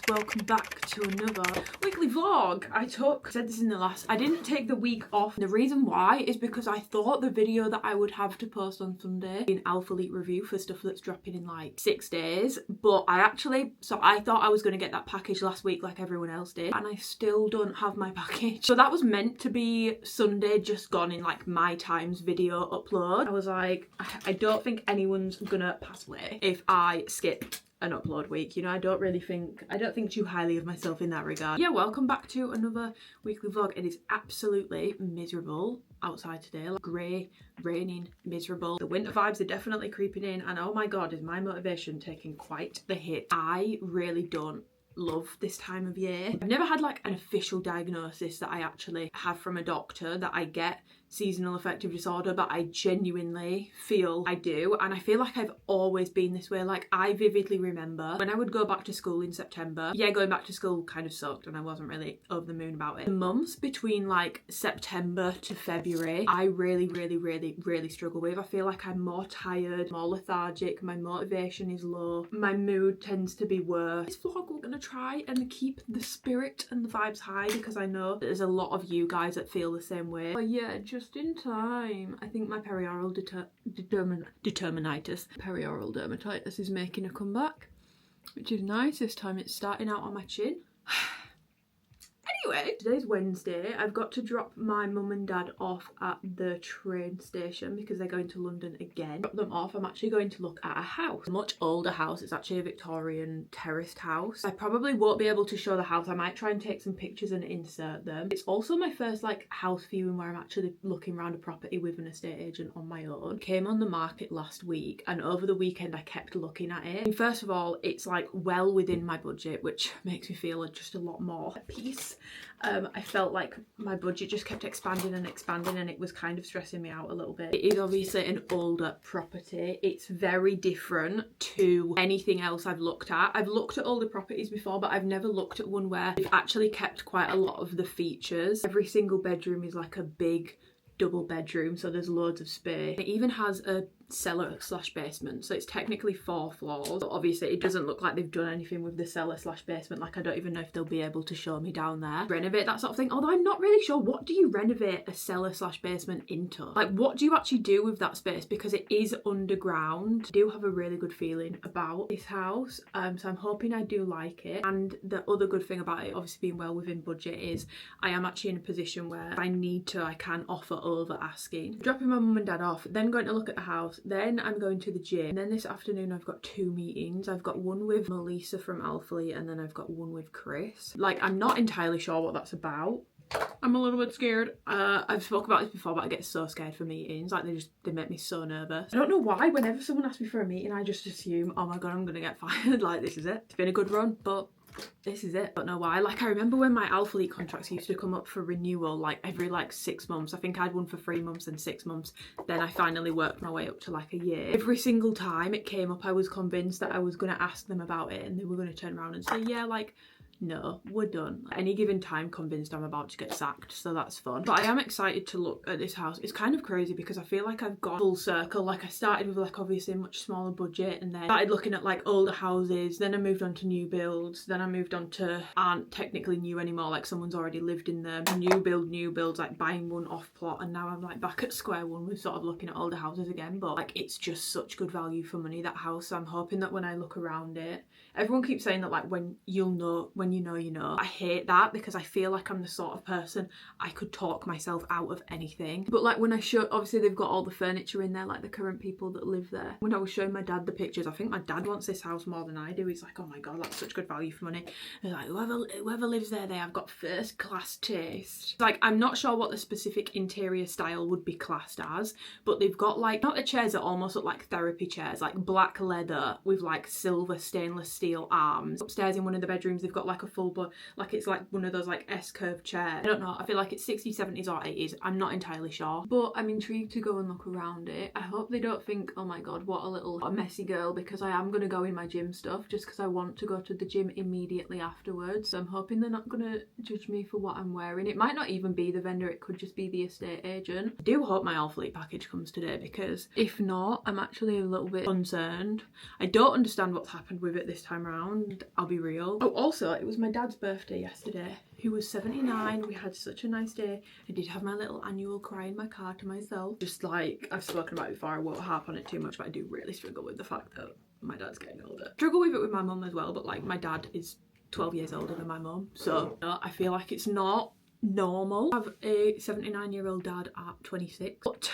welcome back to another weekly vlog. I said this in the last, I didn't take the week off. The reason why is because I thought the video that I would have to post on Sunday be an alphalete review for stuff that's dropping in like 6 days, but I thought I was going to get that package last week like everyone else did, and I still don't have my package. So that was meant to be Sunday just gone in like my times video upload. I was like, I don't think anyone's gonna pass away if I skip an upload week, you know. I don't think too highly of myself in that regard. Yeah, welcome back to another weekly vlog. It is absolutely miserable outside today, like grey, raining, miserable. The winter vibes are definitely creeping in, and oh my god, is my motivation taking quite the hit. I really don't love this time of year. I've never had like an official diagnosis that I actually have from a doctor that I get seasonal affective disorder, but I genuinely feel I do, and I feel like I've always been this way. Like, I vividly remember when I would go back to school in September. Yeah, going back to school kind of sucked and I wasn't really over the moon about it. The months between like September to February, I really struggle with. I feel like I'm more tired, more lethargic, my motivation is low, my mood tends to be worse. This vlog, we're gonna try and keep the spirit and the vibes high because I know that there's a lot of you guys that feel the same way. But yeah, just in time. I think my perioral dermatitis is making a comeback, which is nice. This time it's starting out on my chin. Anyway, today's Wednesday. I've got to drop my mum and dad off at the train station because they're going to London again. Drop them off. I'm actually going to look at a house, a much older house. It's actually a Victorian terraced house. I probably won't be able to show the house. I might try and take some pictures and insert them. It's also my first like house viewing where I'm actually looking around a property with an estate agent on my own. Came on the market last week, and over the weekend I kept looking at it. And first of all, it's like well within my budget, which makes me feel just a lot more at peace. I felt like my budget just kept expanding and expanding, and it was kind of stressing me out a little bit. It is obviously an older property. It's very different to anything else I've looked at. I've looked at older properties before, but I've never looked at one where they've actually kept quite a lot of the features. Every single bedroom is like a big double bedroom, so there's loads of space. It even has a cellar slash basement, so it's technically 4 floors, but obviously it doesn't look like they've done anything with the cellar slash basement. Like, I don't even know if they'll be able to show me down there, renovate that sort of thing. Although I'm not really sure, what do you renovate a cellar slash basement into? Like, what do you actually do with that space? Because it is underground. I do have a really good feeling about this house, so I'm hoping I do like it. And the other good thing about it, obviously being well within budget, is I am actually in a position where if I need to, I can offer over asking. Dropping my mum and dad off, then going to look at the house, then I'm going to the gym, and then this afternoon I've got 2 meetings. I've got one with Melissa from Alphalete, and then I've got one with Chris. Like, I'm not entirely sure what that's about. I'm a little bit scared. I've spoken about this before, but I get so scared for meetings. Like, they make me so nervous. I don't know why. Whenever someone asks me for a meeting, I just assume, oh my god, I'm gonna get fired. Like, this is it. It's been a good run, but this is it. Don't know why. Like, I remember when my alphalete contracts used to come up for renewal like every like 6 months. I think I had one for 3 months and 6 months. Then I finally worked my way up to like a year. Every single time it came up, I was convinced that I was going to ask them about it, and they were going to turn around and say, yeah, like, no, we're done. At any given time, convinced I'm about to get sacked, so that's fun. But I am excited to look at this house. It's kind of crazy because I feel like I've gone full circle. Like, I started with like obviously a much smaller budget, and then started looking at like older houses, then I moved on to new builds, then I moved on to aren't technically new anymore, like someone's already lived in them, new builds, like buying one off plot, and now I'm like back at square one with sort of looking at older houses again. But like, it's just such good value for money, that house. So I'm hoping that when I look around it, everyone keeps saying that like when you know you know. I hate that because I feel like I'm the sort of person I could talk myself out of anything. But like, when I show, obviously they've got all the furniture in there, like the current people that live there. When I was showing my dad the pictures, I think my dad wants this house more than I do. He's like, oh my god, that's such good value for money. He's like, whoever lives there, they have got first class taste. Like, I'm not sure what the specific interior style would be classed as, but they've got like, not the chairs that almost look like therapy chairs, like black leather with like silver stainless steel arms. Upstairs in one of the bedrooms, they've got like a full, like, it's like one of those like S-curve chairs. I don't know, I feel like it's 60s, 70s or 80s. I'm not entirely sure, but I'm intrigued to go and look around it. I hope they don't think, oh my god, what a messy girl, because I am going to go in my gym stuff just because I want to go to the gym immediately afterwards. So I'm hoping they're not going to judge me for what I'm wearing. It might not even be the vendor, it could just be the estate agent. I do hope my alphalete package comes today, because if not, I'm actually a little bit concerned. I don't understand what's happened with it this time time round, I'll be real. Oh, also, it was my dad's birthday yesterday. He was 79. We had such a nice day. I did have my little annual cry in my car to myself. Just like I've spoken about before, I won't harp on it too much, but I do really struggle with the fact that my dad's getting older. Struggle with it with my mum as well, but like my dad is 12 years older than my mum, so I feel like it's not normal to have a 79-year-old dad at 26, but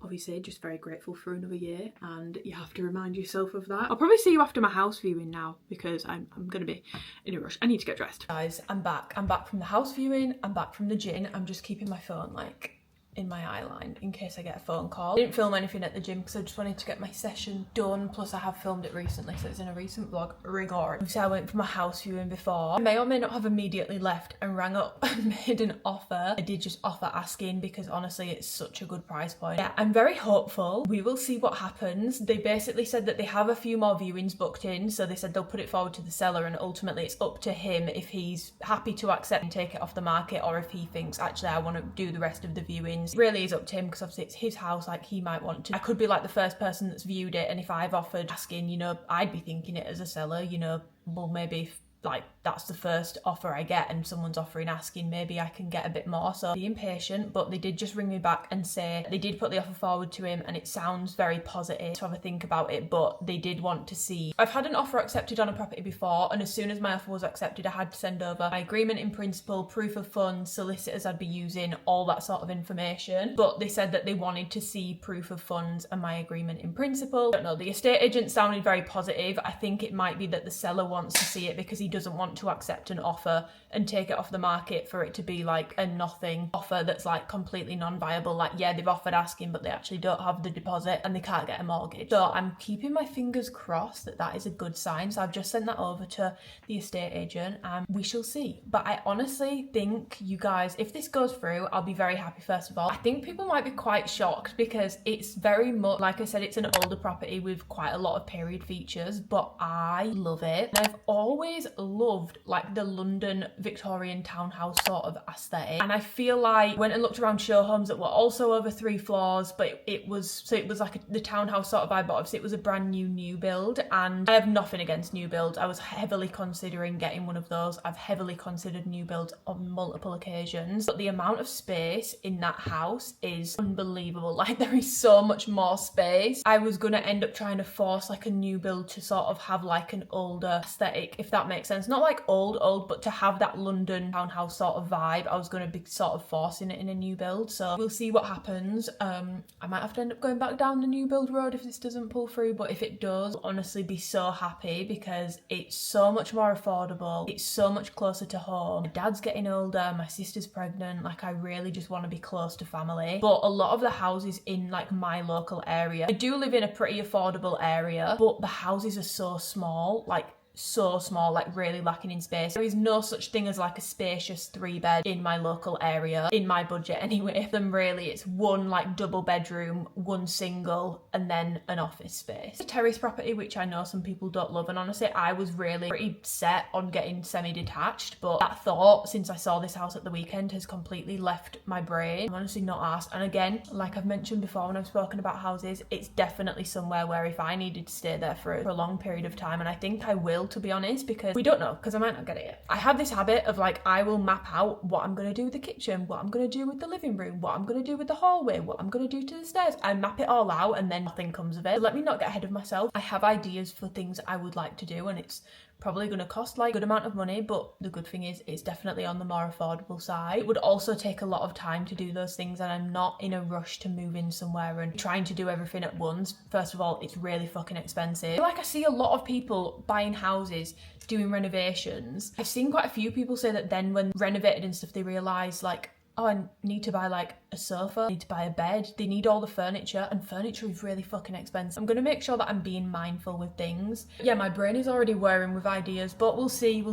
obviously just very grateful for another year, and you have to remind yourself of that. I'll probably see you after my house viewing now because I'm gonna be in a rush. I need to get dressed. Guys, I'm back from the house viewing, I'm back from the gym. I'm just keeping my phone like in my eye line in case I get a phone call. I didn't film anything at the gym because I just wanted to get my session done, plus I have filmed it recently, so it's in a recent vlog regard. So I went for my house viewing before. I may or may not have immediately left and rang up and made an offer. I did just offer asking because honestly it's such a good price point. Yeah, I'm very hopeful. We will see what happens. They basically said that they have a few more viewings booked in, so they said they'll put it forward to the seller, and ultimately it's up to him if he's happy to accept and take it off the market, or if he thinks actually I want to do the rest of the viewings. It really is up to him because obviously it's his house, like he might want to. I could be like the first person that's viewed it, and if I've offered asking, you know, I'd be thinking it as a seller, you know, well maybe if like that's the first offer I get and someone's offering asking, maybe I can get a bit more. So be impatient, but they did just ring me back and say they did put the offer forward to him and it sounds very positive to have a think about it, but they did want to see. I've had an offer accepted on a property before, and as soon as my offer was accepted I had to send over my agreement in principle, proof of funds, solicitors I'd be using, all that sort of information, but they said that they wanted to see proof of funds and my agreement in principle. I don't know, the estate agent sounded very positive. I think it might be that the seller wants to see it because he doesn't want to accept an offer and take it off the market for it to be like a nothing offer that's like completely non-viable. Like, yeah, they've offered asking but they actually don't have the deposit and they can't get a mortgage. So I'm keeping my fingers crossed that that is a good sign. So I've just sent that over to the estate agent and we shall see. But I honestly think, you guys, if this goes through, I'll be very happy. First of all, I think people might be quite shocked because it's very much, like I said, it's an older property with quite a lot of period features, but I love it. And I've always loved like the London Victorian townhouse sort of aesthetic, and I feel like went and looked around show homes that were also over 3 floors, but it was like the townhouse sort of vibe, but obviously it was a brand new build, and I have nothing against new builds. I was heavily considering getting one of those. I've heavily considered new builds on multiple occasions, but the amount of space in that house is unbelievable. Like, there is so much more space. I was gonna end up trying to force like a new build to sort of have like an older aesthetic, if that makes sense. Not like old, but to have that London townhouse sort of vibe. I was going to be sort of forcing it in a new build, so we'll see what happens. I might have to end up going back down the new build road if this doesn't pull through, but if it does, I'll honestly be so happy because it's so much more affordable. It's so much closer to home. My dad's getting older, my sister's pregnant, like I really just want to be close to family. But a lot of the houses in like my local area, I do live in a pretty affordable area, but the houses are so small, like so small, like really lacking in space. There is no such thing as like a spacious 3-bed in my local area, in my budget anyway. Then really it's one like double bedroom, one single, and then an office space. A terrace property, which I know some people don't love, and honestly I was really pretty set on getting semi-detached, but that thought since I saw this house at the weekend has completely left my brain. I'm honestly not asked. And again, like I've mentioned before when I've spoken about houses, it's definitely somewhere where if I needed to stay there for a long period of time, and I think I will, to be honest, because we don't know, because I might not get it yet. I have this habit of like, I will map out what I'm going to do with the kitchen, what I'm going to do with the living room, what I'm going to do with the hallway, what I'm going to do to the stairs. I map it all out and then nothing comes of it. So let me not get ahead of myself. I have ideas for things I would like to do, and it's probably going to cost like a good amount of money, but the good thing is it's definitely on the more affordable side. It would also take a lot of time to do those things, and I'm not in a rush to move in somewhere and trying to do everything at once. First of all, it's really fucking expensive. I feel like I see a lot of people buying houses, doing renovations. I've seen quite a few people say that then when renovated and stuff, they realise like, oh, I need to buy like a sofa, I need to buy a bed, they need all the furniture, and furniture is really fucking expensive. I'm gonna make sure that I'm being mindful with things. Yeah, my brain is already whirring with ideas, but we'll see.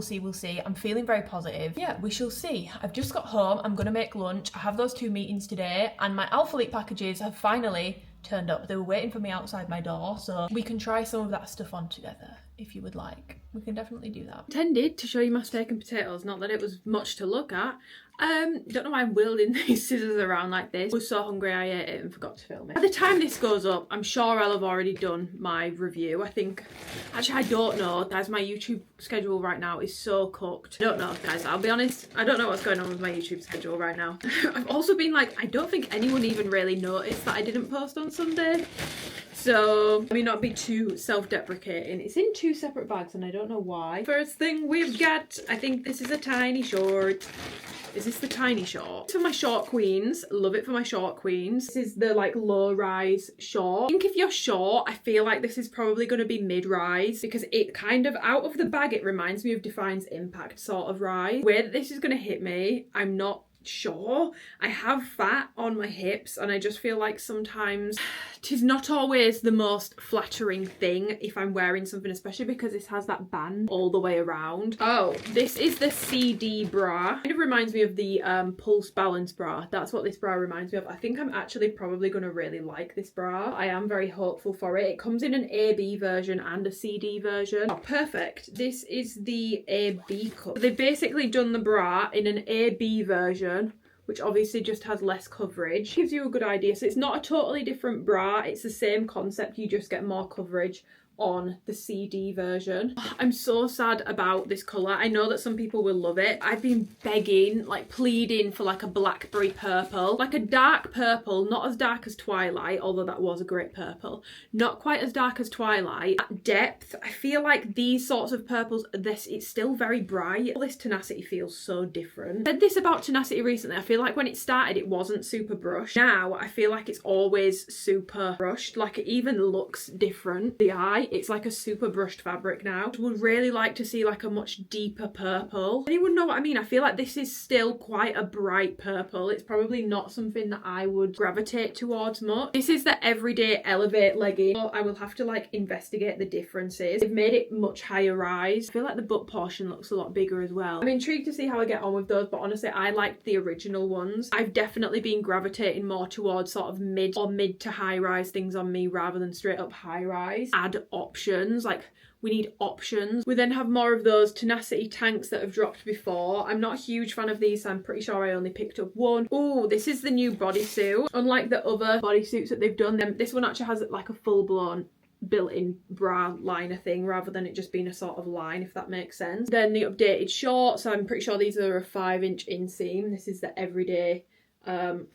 I'm feeling very positive. Yeah, we shall see. I've just got home, I'm gonna make lunch. I have those 2 meetings today, and my alphalete packages have finally turned up. They were waiting for me outside my door, so we can try some of that stuff on together. if you would like. We can definitely do that. Intended to show you my steak and potatoes, not that it was much to look at. Don't know why I'm wielding these scissors around like this. I was so hungry I ate it and forgot to film it. By the time this goes up, I'm sure I'll have already done my review. I think, actually I don't know, guys, my YouTube schedule right now is so cooked. I don't know, guys, I'll be honest, I don't know what's going on with my YouTube schedule right now. I've also been like, I don't think anyone even really noticed that I didn't post on Sunday. So, let me not be too self-deprecating. It's in 2 separate bags and I don't know why. First thing we've got, I think this is a tiny short. Is this the tiny short? It's for my short queens. Love it for my short queens. This is the like low rise short. I think if you're short, I feel like this is probably going to be mid rise because it kind of, out of the bag, it reminds me of Define's Impact sort of rise. Where this is going to hit me, I'm not sure. I have fat on my hips and I just feel like sometimes tis not always the most flattering thing if I'm wearing something, especially because this has that band all the way around. Oh, this is the CD bra. Kind of reminds me of the Pulse Balance bra. That's what this bra reminds me of. I think I'm actually probably going to really like this bra. I am very hopeful for it. It comes in an AB version and a CD version. Oh, perfect. This is the AB cup. They've basically done the bra in an AB version, which obviously just has less coverage. Gives you a good idea. So it's not a totally different bra, it's the same concept, you just get more coverage on the CD version. I'm so sad about this colour. I know that some people will love it. I've been begging, like pleading for like a blackberry purple, like a dark purple, not as dark as Twilight, although that was a great purple. Not quite as dark as Twilight. At depth, I feel like these sorts of purples, it's still very bright. All this Tenacity feels so different. I said this about Tenacity recently. I feel like when it started, it wasn't super brushed. Now, I feel like it's always super brushed. Like it even looks different. The eye, it's like a super brushed fabric now. I would really like to see like a much deeper purple. Anyone know what I mean? I feel like this is still quite a bright purple. It's probably not something that I would gravitate towards much. This is the Everyday Elevate legging. So I will have to like investigate the differences. They've made it much higher rise. I feel like the butt portion looks a lot bigger as well. I'm intrigued to see how I get on with those, but honestly I liked the original ones. I've definitely been gravitating more towards sort of mid to high rise things on me rather than straight up high rise. Add options, like we need options. We then have more of those Tenacity tanks that have dropped before. I'm not a huge fan of these, so I'm pretty sure I only picked up one. Oh, this is the new bodysuit. Unlike the other bodysuits that they've done, this one actually has like a full-blown built-in bra liner thing rather than it just being a sort of line, if that makes sense. Then the updated shorts, so I'm pretty sure these are a 5-inch inseam. This is the Everyday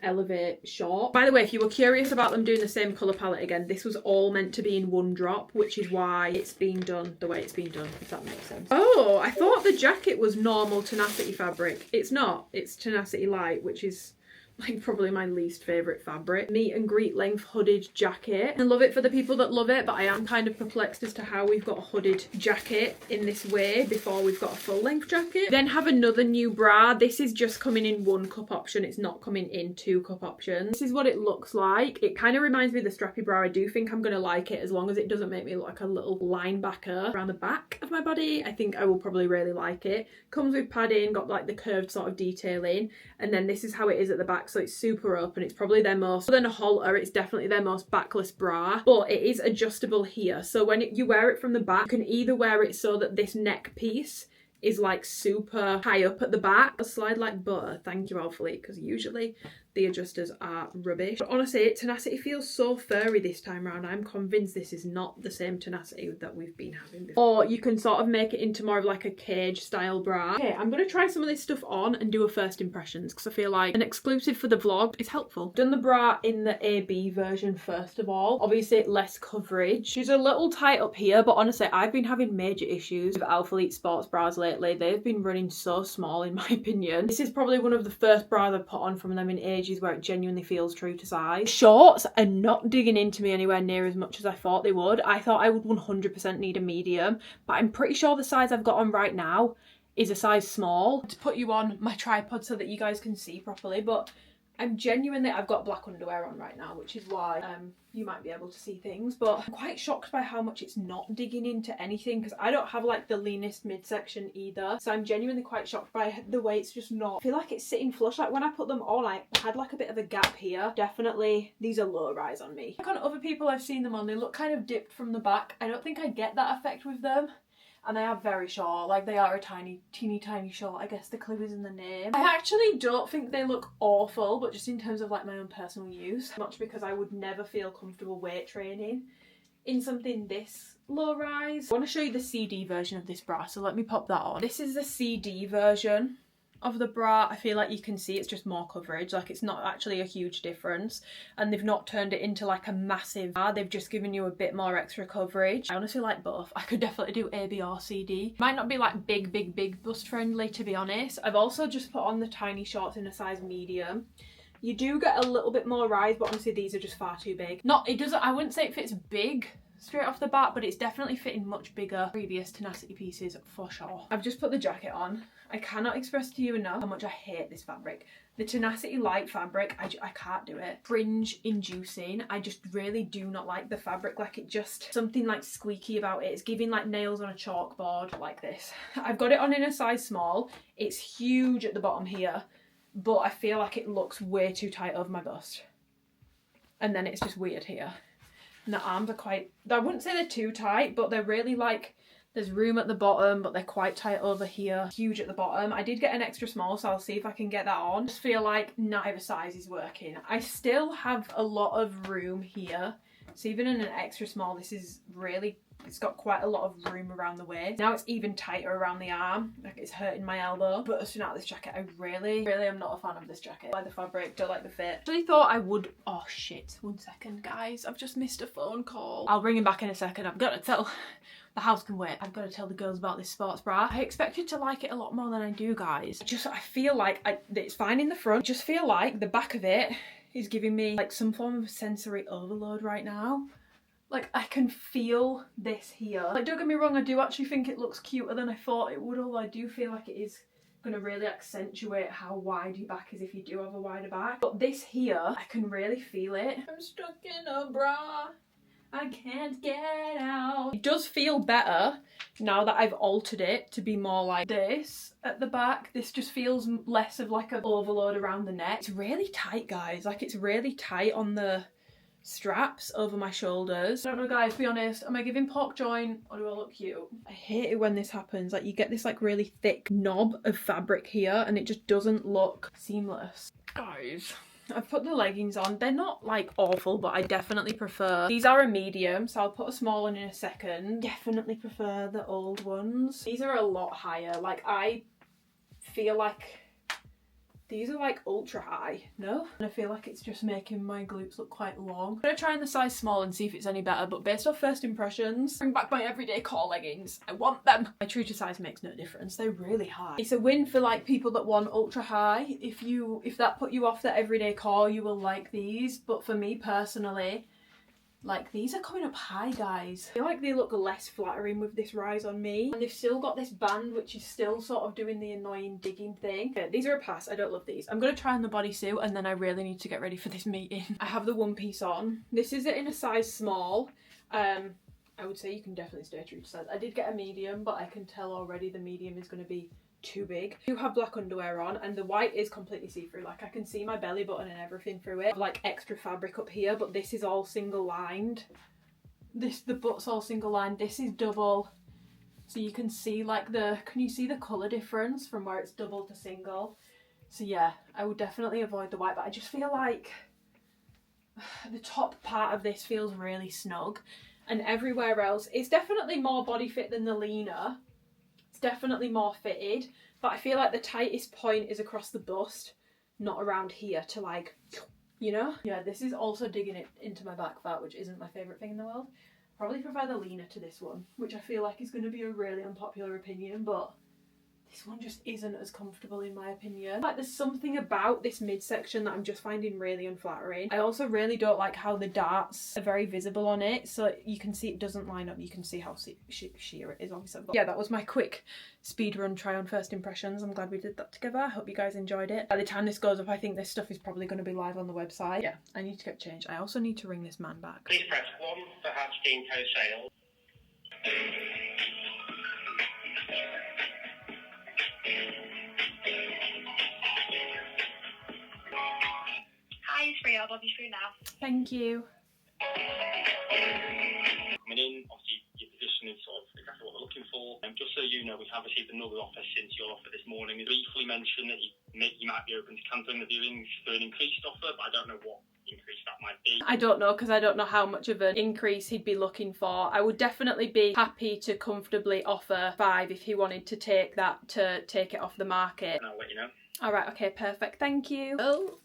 Elevate short. By the way, if you were curious about them doing the same colour palette again, this was all meant to be in one drop, which is why it's been done the way it's been done, if that makes sense. Oh, I thought the jacket was normal Tenacity fabric. It's not. It's Tenacity Light, which is like probably my least favourite fabric. Meet and greet length hooded jacket. I love it for the people that love it, but I am kind of perplexed as to how we've got a hooded jacket in this way before we've got a full length jacket. Then have another new bra. This is just coming in 1 cup option. It's not coming in 2 cup options. This is what it looks like. It kind of reminds me of the strappy bra. I do think I'm going to like it as long as it doesn't make me look like a little linebacker around the back of my body. I think I will probably really like it. Comes with padding, got like the curved sort of detailing, and then this is how it is at the back. So it's super open. It's probably their most, other than a halter, it's definitely their most backless bra, but it is adjustable here. So when you wear it from the back, you can either wear it so that this neck piece is like super high up at the back. A slide like butter. Thank you, alphalete, because usually the adjusters are rubbish. But honestly, Tenacity feels so furry this time around. I'm convinced this is not the same Tenacity that we've been having before. Or you can sort of make it into more of like a cage style bra. Okay, I'm going to try some of this stuff on and do a first impressions because I feel like an exclusive for the vlog is helpful. Done the bra in the AB version first of all. Obviously less coverage. She's a little tight up here, but honestly I've been having major issues with alphalete sports bras lately. They've been running so small in my opinion. This is probably one of the first bras I've put on from them in ages where it genuinely feels true to size. Shorts are not digging into me anywhere near as much as I thought they would. I thought I would 100% need a medium, but I'm pretty sure the size I've got on right now is a size small. To put you on my tripod so that you guys can see properly, but I'm genuinely, I've got black underwear on right now, which is why you might be able to see things, but I'm quite shocked by how much it's not digging into anything, because I don't have like the leanest midsection either, so I'm genuinely quite shocked by the way it's just not, I feel like it's sitting flush. Like when I put them on, I had like a bit of a gap here. Definitely these are low rise on me. Like on other people I've seen them on, they look kind of dipped from the back. I don't think I get that effect with them. And they are very short, like they are a teeny tiny short. I guess the clue is in the name. I actually don't think they look awful, but just in terms of like my own personal use, much because I would never feel comfortable weight training in something this low rise. I want to show you the CD version of this bra, so let me pop that on. This is the CD version of the bra. I feel like you can see it's just more coverage, like it's not actually a huge difference, and they've not turned it into like a massive bra, they've just given you a bit more extra coverage. I honestly like both. I could definitely do AB or CD. Might not be like big bust friendly, to be honest. I've also just put on the tiny shorts in a size medium. You do get a little bit more rise, but honestly these are just far too big. I wouldn't say it fits big straight off the bat, but it's definitely fitting much bigger previous tenacity pieces for sure. I've just put the jacket on. I cannot express to you enough how much I hate this fabric. The tenacity light fabric, I can't do it. Cringe inducing. I just really do not like the fabric. Like it just, something like squeaky about it. It's giving like nails on a chalkboard like this. I've got it on in a size small. It's huge at the bottom here, but I feel like it looks way too tight over my bust. And then it's just weird here. And the arms are quite, I wouldn't say they're too tight, but they're really like, there's room at the bottom, but they're quite tight over here. Huge at the bottom. I did get an extra small, so I'll see if I can get that on. I just feel like neither size is working. I still have a lot of room here. So even in an extra small, this is really, it's got quite a lot of room around the waist. Now it's even tighter around the arm, like it's hurting my elbow. But as soon as this jacket, I really am not a fan of this jacket. I like the fabric, don't like the fit. I actually thought I would, oh shit, 1 second guys, I've just missed a phone call. I'll bring him back in a second. I've got to tell, the house can wait. I've got to tell the girls about this sports bra. I expected to like it a lot more than I do, guys. I feel like it's fine in the front. I just feel like the back of it is giving me like some form of sensory overload right now. Like I can feel this here. Like don't get me wrong, I do actually think it looks cuter than I thought it would, although I do feel like it is going to really accentuate how wide your back is if you do have a wider back. But this here, I can really feel it. I'm stuck in a bra. I can't get out. It does feel better now that I've altered it to be more like this at the back. This just feels less of like an overload around the neck. It's really tight, guys. Like it's really tight on the straps over my shoulders. I don't know, guys, be honest, am I giving pork joint or do I look cute? I hate it when this happens. Like you get this like really thick knob of fabric here and it just doesn't look seamless. Guys, I've put the leggings on. They're not like awful, but I definitely prefer, these are a medium, so I'll put a small one in a second. Definitely prefer the old ones. These are a lot higher. Like I feel like these are like ultra high, no? And I feel like it's just making my glutes look quite long. I'm gonna try in the size small and see if it's any better, but based off first impressions, bring back my everyday core leggings. I want them. My true to size makes no difference. They're really high. It's a win for like people that want ultra high. If that put you off the everyday core, you will like these. But for me personally, like these are coming up high, guys. I feel like they look less flattering with this rise on me. And they've still got this band, which is still sort of doing the annoying digging thing. Okay, these are a pass. I don't love these. I'm going to try on the bodysuit and then I really need to get ready for this meeting. I have the one piece on. This is it in a size small. I would say you can definitely stay true to size. I did get a medium, but I can tell already the medium is going to be too big. I do have black underwear on and the white is completely see-through. Like I can see my belly button and everything through it. I have like extra fabric up here, but this is all single lined. The butt's all single lined. This is double. So you can see like can you see the colour difference from where it's double to single? So yeah, I would definitely avoid the white, but I just feel like the top part of this feels really snug and everywhere else, it's definitely more body fit than the leaner. Definitely more fitted, but I feel like the tightest point is across the bust, not around here to like, you know? Yeah, this is also digging it into my back fat, which isn't my favourite thing in the world. Probably prefer the leaner to this one, which I feel like is going to be a really unpopular opinion, but This one just isn't as comfortable in my opinion. Like there's something about this midsection that I'm just finding really unflattering. I also really don't like how the darts are very visible on it, so you can see it doesn't line up. You can see how sheer it is obviously. Yeah, that was my quick speed run try on first impressions. I'm glad we did that together. I hope you guys enjoyed it. By the time this goes up, I think this stuff is probably going to be live on the website. Yeah, I need to get changed. I also need to ring this man back. Please press 1 for Hatchkin co-sale. Hi, it's free. I'll log you through now. Thank you. Coming in, obviously your position is sort of exactly what we're looking for. Just so you know, we have received another offer since your offer this morning. We briefly mentioned that you might be open to cancelling the viewings for an increased offer, but I don't know what increase that might be. I don't know, because I don't know how much of an increase he'd be looking for. I would definitely be happy to comfortably offer 5 if he wanted to take that, to take it off the market. And I'll let you know. Alright, okay, perfect, thank you. Oh,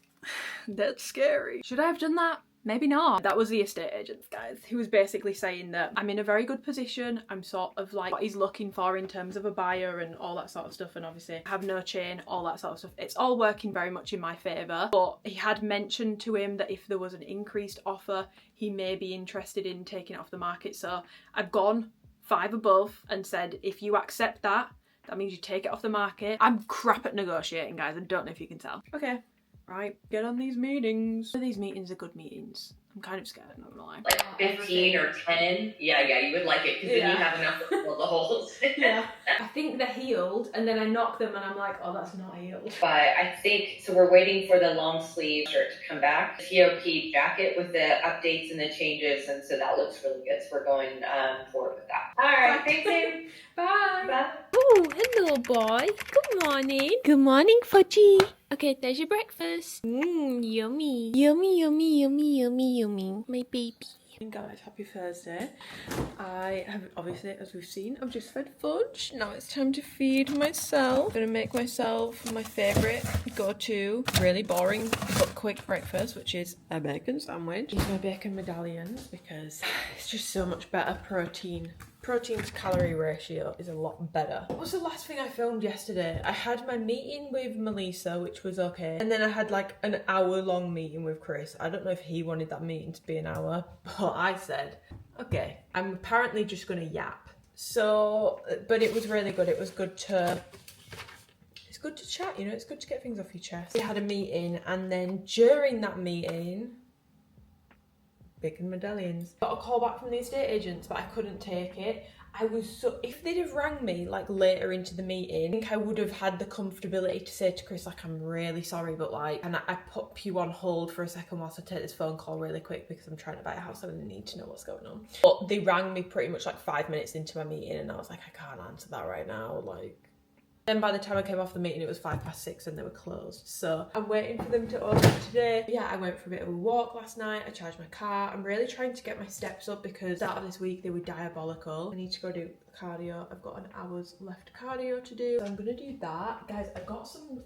that's scary. Should I have done that? Maybe not. That was the estate agent, guys. He was basically saying that I'm in a very good position. I'm sort of like what he's looking for in terms of a buyer and all that sort of stuff, and obviously I have no chain, all that sort of stuff. It's all working very much in my favour, but he had mentioned to him that if there was an increased offer, he may be interested in taking it off the market. So I've gone 5 above and said, if you accept that, that means you take it off the market. I'm crap at negotiating, guys. I don't know if you can tell. Okay. Right, get on these meetings. These meetings are good meetings. I'm kind of scared, not gonna lie. Like 15 or 10. Yeah, you would like it because then you have enough to fill the holes. Yeah. I think they're healed, and then I knock them and I'm like, oh, that's not healed. But I think, so we're waiting for the long sleeve shirt to come back. The TOP jacket with the updates and the changes, and so that looks really good. So we're going forward with that. All right, thanks, Sam. Bye. Bye. Oh, hello, boy. Good morning. Good morning, Fudgy. Okay, there's your breakfast. Yummy. Yummy, yummy, yummy, yummy, yummy. My baby. Guys, happy Thursday. I have, obviously, as we've seen, I've just fed Fudge. Now it's time to feed myself. I'm gonna make myself my favourite go-to, really boring but quick breakfast, which is a bacon sandwich. These are my bacon medallions because it's just so much better protein. Protein to calorie ratio is a lot better. What was the last thing I filmed yesterday? I had my meeting with Melissa, which was okay. And then I had like an hour-long meeting with Chris. I don't know if he wanted that meeting to be an hour, but I said, okay, I'm apparently just gonna yap. So, but it was really good. It was good to, it's good to chat, you know, it's good to get things off your chest. We had a meeting, and then during that meeting, bacon medallions. Got a call back from the estate agents, but I couldn't take it. I was so, if they'd have rang me like later into the meeting, I think I would have had the comfortability to say to Chris, like, I'm really sorry, but like, and I put you on hold for a second whilst I take this phone call really quick because I'm trying to buy a house and I need to know what's going on. But they rang me pretty much like 5 minutes into my meeting, and I was like, I can't answer that right now, like. Then by the time I came off the meeting, it was 6:05 and they were closed. So I'm waiting for them to open today. Yeah, I went for a bit of a walk last night. I charged my car. I'm really trying to get my steps up because start of this week they were diabolical. I need to go do cardio. I've got an hour's left cardio to do. So I'm gonna do that. Guys, I got some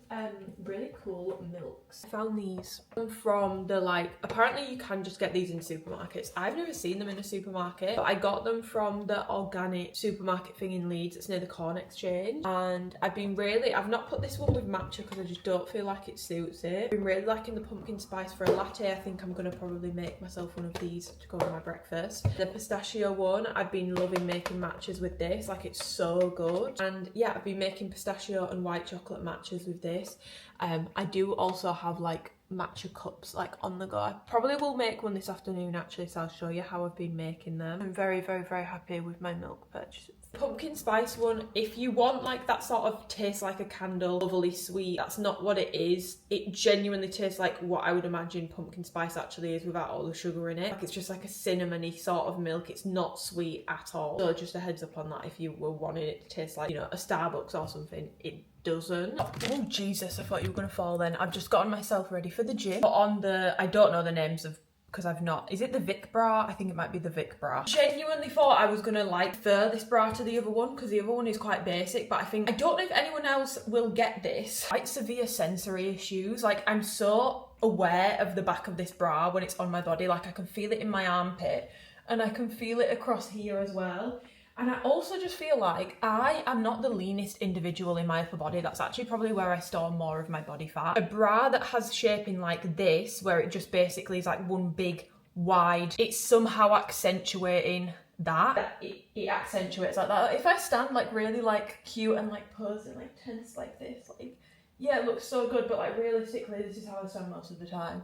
really cool milks. I found these from the, like, apparently you can just get these in supermarkets. I've never seen them in a supermarket, but I got them from the organic supermarket thing in Leeds. It's near the Corn Exchange. And I've not put this one with matcha because I just don't feel like it suits it. I've been really liking the pumpkin spice for a latte. I think I'm gonna probably make myself one of these to go on my breakfast. The pistachio one, I've been loving making matchas with this, like, it's so good. And yeah, I've been making pistachio and white chocolate matchas with this. I do also have like matcha cups like on the go. I probably will make one this afternoon actually, so I'll show you how I've been making them. I'm very, very, very happy with my milk purchases. Pumpkin spice one, if you want like that sort of taste like a candle, overly sweet, that's not what it is. It genuinely tastes like what I would imagine pumpkin spice actually is without all the sugar in it. Like, it's just like a cinnamony sort of milk. It's not sweet at all. So just a heads up on that if you were wanting it to taste like, you know, a Starbucks or something. It doesn't. Oh Jesus, I thought you were gonna fall then. I've just gotten myself ready for the gym. But on the, I don't know the names of, because I've not, is it the Vic bra? I think it might be the Vic bra. Genuinely thought I was gonna like prefer this bra to the other one because the other one is quite basic, but I don't know if anyone else will get this. Quite severe sensory issues. Like, I'm so aware of the back of this bra when it's on my body. Like, I can feel it in my armpit and I can feel it across here as well. And I also just feel like I am not the leanest individual in my upper body. That's actually probably where I store more of my body fat. A bra that has shaping like this, where it just basically is like one big wide, it's somehow accentuating that. It accentuates like that. If I stand like really like cute and like posing like tense like this, like yeah, it looks so good, but like realistically this is how I stand most of the time.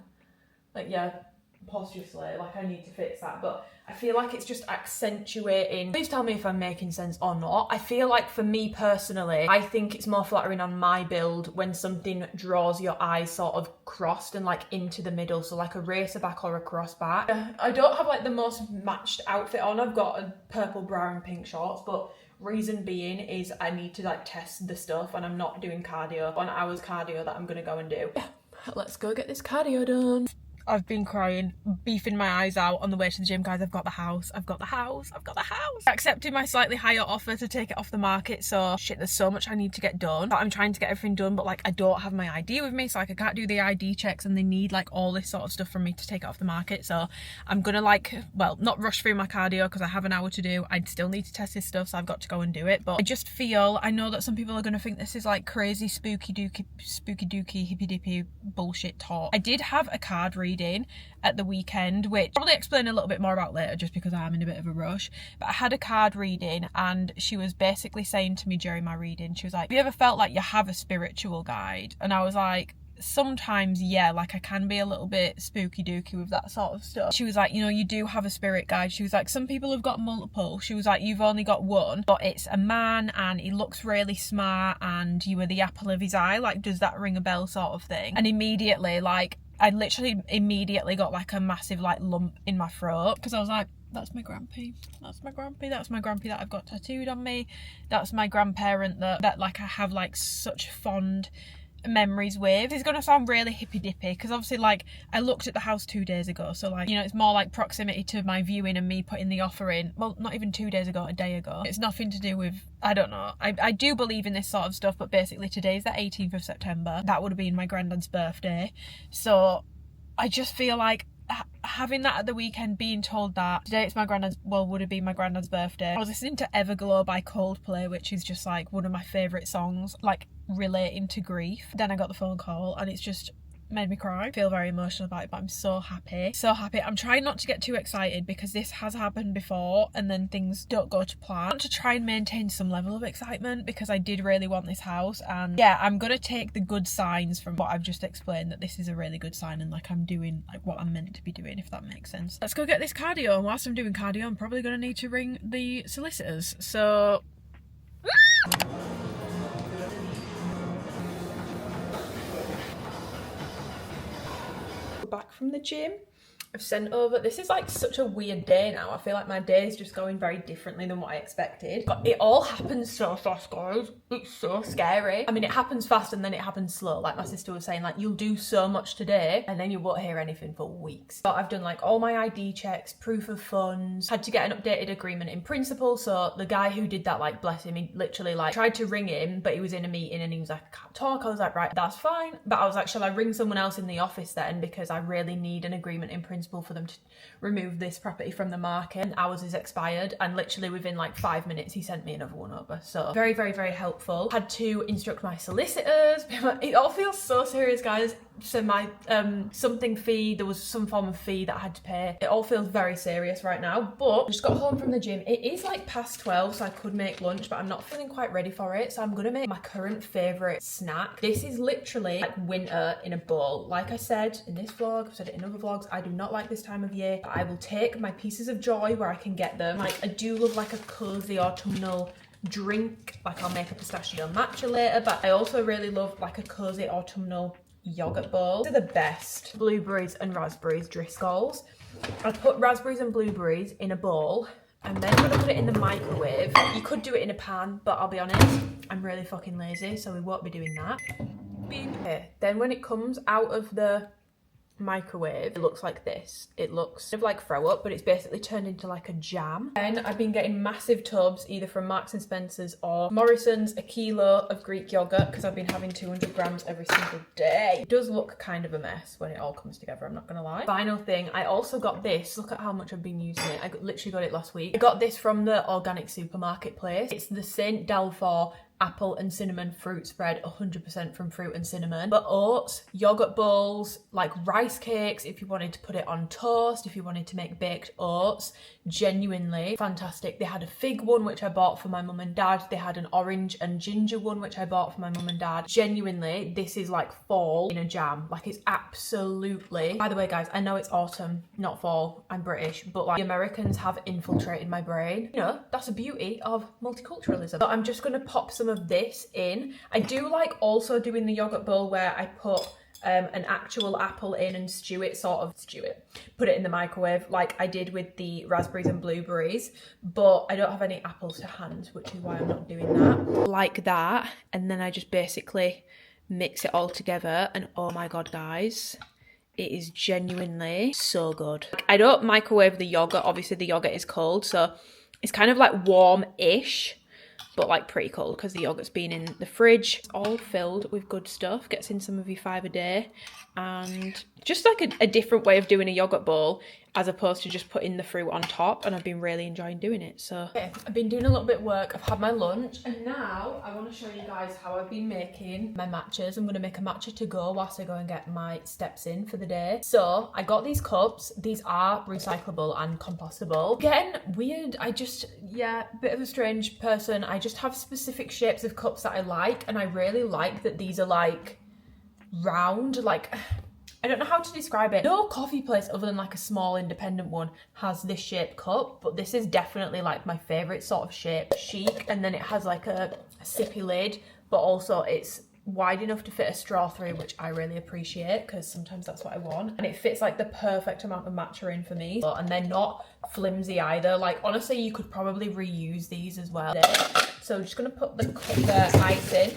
Like yeah, posture slay, like I need to fix that, but I feel like it's just accentuating. Please tell me if I'm making sense or not. I feel like for me personally, I think it's more flattering on my build when something draws your eyes sort of crossed and like into the middle, so like a racer back or a cross back. I don't have like the most matched outfit on. I've got a purple bra and pink shorts, but reason being is I need to like test the stuff and I'm not doing cardio. 1 hour's cardio that I'm gonna go and do. Yeah, let's go get this cardio done. I've been crying, beefing my eyes out on the way to the gym, guys. I've got the house. I accepted my slightly higher offer to take it off the market, so shit, there's so much I need to get done. I'm trying to get everything done, but like I don't have my ID with me, so like I can't do the ID checks and they need like all this sort of stuff from me to take it off the market. So I'm gonna like, well, not rush through my cardio because I have an hour to do. I still need to test this stuff, so I've got to go and do it. But I just feel, I know that some people are gonna think this is like crazy spooky dooky hippy dippy bullshit talk. I did have a card reading at the weekend, which I'll probably explain a little bit more about later just because I'm in a bit of a rush. But I had a card reading and she was basically saying to me during my reading, she was like, have you ever felt like you have a spiritual guide? And I was like, sometimes, yeah, like I can be a little bit spooky dooky with that sort of stuff. She was like, you know, you do have a spirit guide. She was like, some people have got multiple. She was like, you've only got one, but it's a man and he looks really smart and you were the apple of his eye. Like, does that ring a bell sort of thing? And immediately, like, I literally immediately got like a massive like lump in my throat because I was like, that's my grampy, that's my grampy, that's my grampy that I've got tattooed on me, that's my grandparent that like I have like such fond memories with. It's gonna sound really hippy dippy because obviously like I looked at the house 2 days ago, so like, you know, it's more like proximity to my viewing and me putting the offer in. Well, not even 2 days ago, a day ago. It's nothing to do with, I don't know, I do believe in this sort of stuff, but basically today's the 18th of September. That would have been my granddad's birthday, so I just feel like having that at the weekend, being told that today it's my granddad's, well, would have been my granddad's birthday. I was listening to Everglow by Coldplay, which is just like one of my favourite songs, like relating to grief. Then I got the phone call and it's just made me cry. I feel very emotional about it, but I'm so happy, so happy. I'm trying not to get too excited because this has happened before and then things don't go to plan. I want to try and maintain some level of excitement because I did really want this house, and yeah, I'm gonna take the good signs from what I've just explained, that this is a really good sign and like I'm doing like what I'm meant to be doing, if that makes sense. Let's go get this cardio, and whilst I'm doing cardio I'm probably gonna need to ring the solicitors, so back from the gym. I've sent over, this is like such a weird day now. I feel like my day is just going very differently than what I expected. But it all happens so fast, guys. It's so scary. I mean, it happens fast and then it happens slow. Like my sister was saying, like you'll do so much today and then you won't hear anything for weeks. But I've done like all my ID checks, proof of funds, had to get an updated agreement in principle. So the guy who did that, like bless him, he literally like tried to ring him, but he was in a meeting and he was like, I can't talk. I was like, right, that's fine. But I was like, shall I ring someone else in the office then? Because I really need an agreement in principle for them to remove this property from the market, and ours is expired, and literally within like 5 minutes he sent me another one over. So very, very, very helpful. Had to instruct my solicitors. It all feels so serious, guys. So my something fee, there was some form of fee that I had to pay. It all feels very serious right now, but I just got home from the gym. It is like past 12, so I could make lunch, but I'm not feeling quite ready for it, so I'm gonna make my current favorite snack. This is literally like winter in a bowl. Like I said in this vlog, I've said it in other vlogs, I do not like this time of year, but I will take my pieces of joy where I can get them. Like I do love like a cozy autumnal drink, like I'll make a pistachio matcha later, but I also really love like a cozy autumnal yogurt bowl. These are the best. Blueberries and raspberries Driscolls. I put raspberries and blueberries in a bowl and then I'm gonna put it in the microwave. You could do it in a pan, but I'll be honest, I'm really fucking lazy, so we won't be doing that. Okay. Then when it comes out of the microwave, it looks like this. It looks kind of like throw up, but it's basically turned into like a jam. And I've been getting massive tubs either from Marks and Spencer's or Morrison's, a kilo of Greek yogurt, because I've been having 200 grams every single day. It does look kind of a mess when it all comes together, I'm not gonna lie. Final thing, I also got this. Look at how much I've been using it. I literally got it last week. I got this from the organic supermarket place. It's the St. Dalfor apple and cinnamon fruit spread, 100% from fruit and cinnamon. But oats, yogurt bowls, like rice cakes, if you wanted to put it on toast, if you wanted to make baked oats, genuinely fantastic. They had a fig one, which I bought for my mum and dad. They had an orange and ginger one, which I bought for my mum and dad. Genuinely, this is like fall in a jam. Like, it's absolutely... By the way, guys, I know it's autumn, not fall. I'm British, but like, the Americans have infiltrated my brain. You know, that's the beauty of multiculturalism. So I'm just gonna pop some of this in. I do like also doing the yogurt bowl where I put an actual apple in and put it in the microwave like I did with the raspberries and blueberries, but I don't have any apples to hand, which is why I'm not doing that. Like that, and then I just basically mix it all together, and oh my god, guys, it is genuinely so good. I don't microwave the yogurt, obviously the yogurt is cold, so it's kind of like warm-ish, but like pretty cold because the yogurt's been in the fridge. It's all filled with good stuff, gets in some of your 5 a day, and just like a different way of doing a yogurt bowl as opposed to just putting the fruit on top, and I've been really enjoying doing it. So okay, I've been doing a little bit of work, I've had my lunch, and now I want to show you guys how I've been making my matchas. I'm going to make a matcha to go whilst I go and get my steps in for the day. So I got these cups. These are recyclable and compostable. Again, weird, yeah, bit of a strange person. I just have specific shapes of cups that I like, and I really like that these are like round, like I don't know how to describe it. No coffee place other than like a small independent one has this shaped cup, but this is definitely like my favourite sort of shape. Chic, and then it has like a sippy lid, but also it's wide enough to fit a straw through, which I really appreciate because sometimes that's what I want. And it fits like the perfect amount of matcha in for me. And they're not flimsy either. Like honestly, you could probably reuse these as well. So I'm just gonna put the ice in.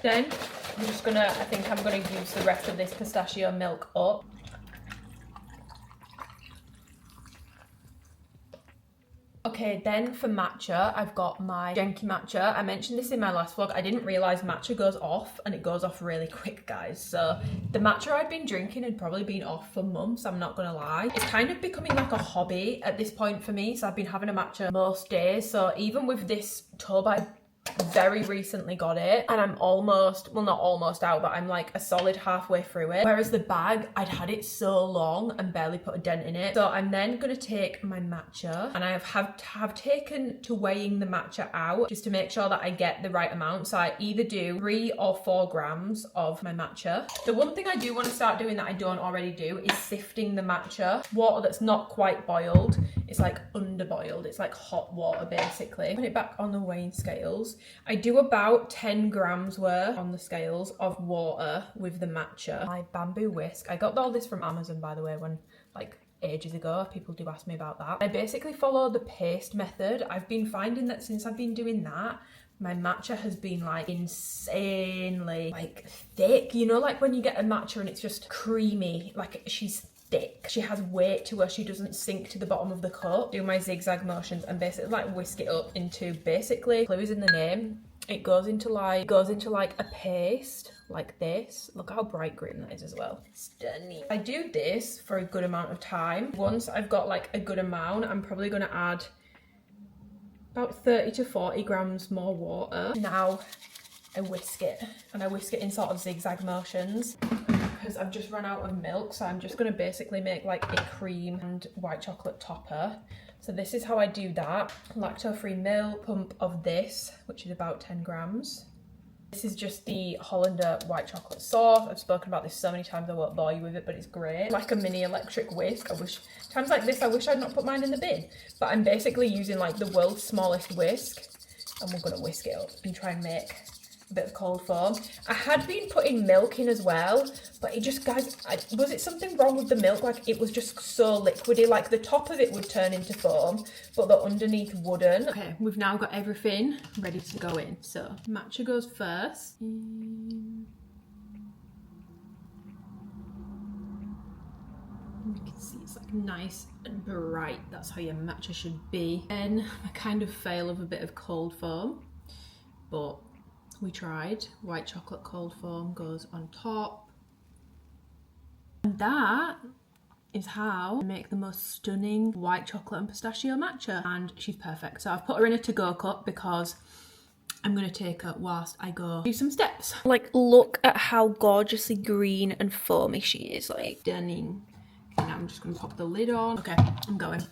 Then I'm just gonna, I think I'm gonna use the rest of this pistachio milk up. Okay, then for matcha, I've got my Genki matcha. I mentioned this in my last vlog. I didn't realise matcha goes off, and it goes off really quick, guys. So the matcha I'd been drinking had probably been off for months, I'm not gonna lie. It's kind of becoming like a hobby at this point for me, so I've been having a matcha most days. So even with this tub, I very recently got it, and I'm almost, well not almost out, but I'm like a solid halfway through it, whereas the bag, I'd had it so long and barely put a dent in it. So I'm then gonna take my matcha, and I have taken to weighing the matcha out just to make sure that I get the right amount. So I either do 3 or 4 grams of my matcha. The one thing I do want to start doing that I don't already do is sifting the matcha. Water that's not quite boiled, it's like under boiled, it's like hot water basically. Put it back on the weighing scales. I do about 10 grams worth on the scales of water with the matcha. My bamboo whisk, I got all this from Amazon by the way, when like ages ago. People do ask me about that. I basically follow the paste method. I've been finding that since I've been doing that, my matcha has been like insanely like thick. You know, like when you get a matcha and it's just creamy, like she's thick. She has weight to her, she doesn't sink to the bottom of the cup. Do my zigzag motions and basically like whisk it up into, basically, clue is in the name. It goes into like a paste like this. Look how bright green that is as well. Stunning. I do this for a good amount of time. Once I've got like a good amount, I'm probably gonna add about 30 to 40 grams more water. Now I whisk it, and I whisk it in sort of zigzag motions because I've just run out of milk, so I'm just going to basically make like a cream and white chocolate topper. So this is how I do that. Lactose-free milk, pump of this, which is about 10 grams. This is just the Hollander white chocolate sauce. I've spoken about this so many times, I won't bore you with it, but it's great. Like a mini electric whisk. I wish, times like this, I wish I'd not put mine in the bin. But I'm basically using like the world's smallest whisk, and we're gonna whisk it up and try and make a bit of cold foam. I had been putting milk in as well, but it just, guys, was it something wrong with the milk? Like it was just so liquidy, like the top of it would turn into foam, but the underneath wouldn't. Okay, we've now got everything ready to go in. So matcha goes first. You can see it's like nice and bright. That's how your matcha should be. And I kind of fail of a bit of cold foam, but we tried. White chocolate cold foam goes on top. And that is how I make the most stunning white chocolate and pistachio matcha. And she's perfect. So I've put her in a to-go cup because I'm gonna take her whilst I go do some steps. Like, look at how gorgeously green and foamy she is. Like, Stunning. Okay, now I'm just gonna pop the lid on. Okay, I'm going.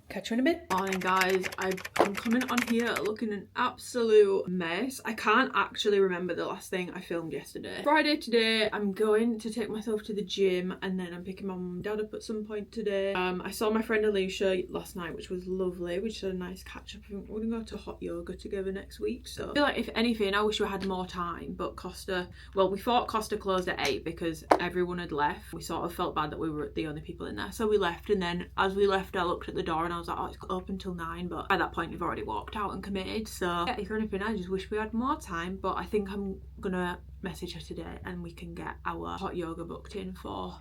Catch you in a bit. Morning guys, I'm coming on here looking an absolute mess. I can't actually remember the last thing I filmed yesterday. Friday today, I'm going to take myself to the gym and then I'm picking my mum and dad up at some point today. I saw my friend Alicia last night, which was lovely. We just had a nice catch up. I think we're gonna go to hot yoga together next week. So I feel like if anything, I wish we had more time, but Costa, well, we thought Costa closed at 8 because everyone had left. We sort of felt bad that we were the only people in there. So we left, and then as we left, I looked at the door and I was like, oh, it's open till 9, but by that point we've already walked out and committed. So yeah, if anything, I just wish we had more time, but I think I'm gonna message her today and we can get our hot yoga booked in for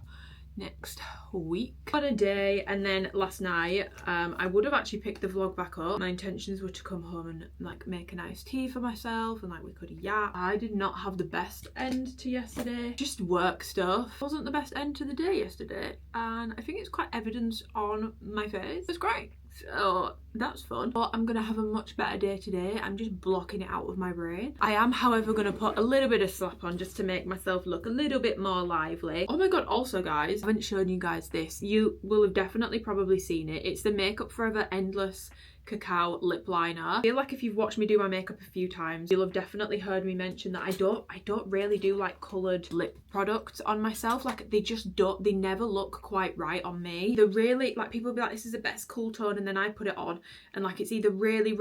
next week. On a day, and then last night I would have actually picked the vlog back up. My intentions were to come home and like make a nice tea for myself and like we could yap. I did not have the best end to yesterday. Just work stuff wasn't the best end to the day yesterday, and I think it's quite evident on my face. It's great. So that's fun, but I'm gonna have a much better day today. I'm just blocking it out of my brain. I am, however, gonna put a little bit of slap on just to make myself look a little bit more lively. Oh my god, also guys, I haven't shown you guys this. You will have definitely probably seen it. It's the Makeup Forever Endless Cacao lip liner. I feel like if you've watched me do my makeup a few times, you'll have definitely heard me mention that I don't really do like coloured lip products on myself. Like they never look quite right on me. They're really, like, people will be like, this is the best cool tone, and then I put it on and like it's either really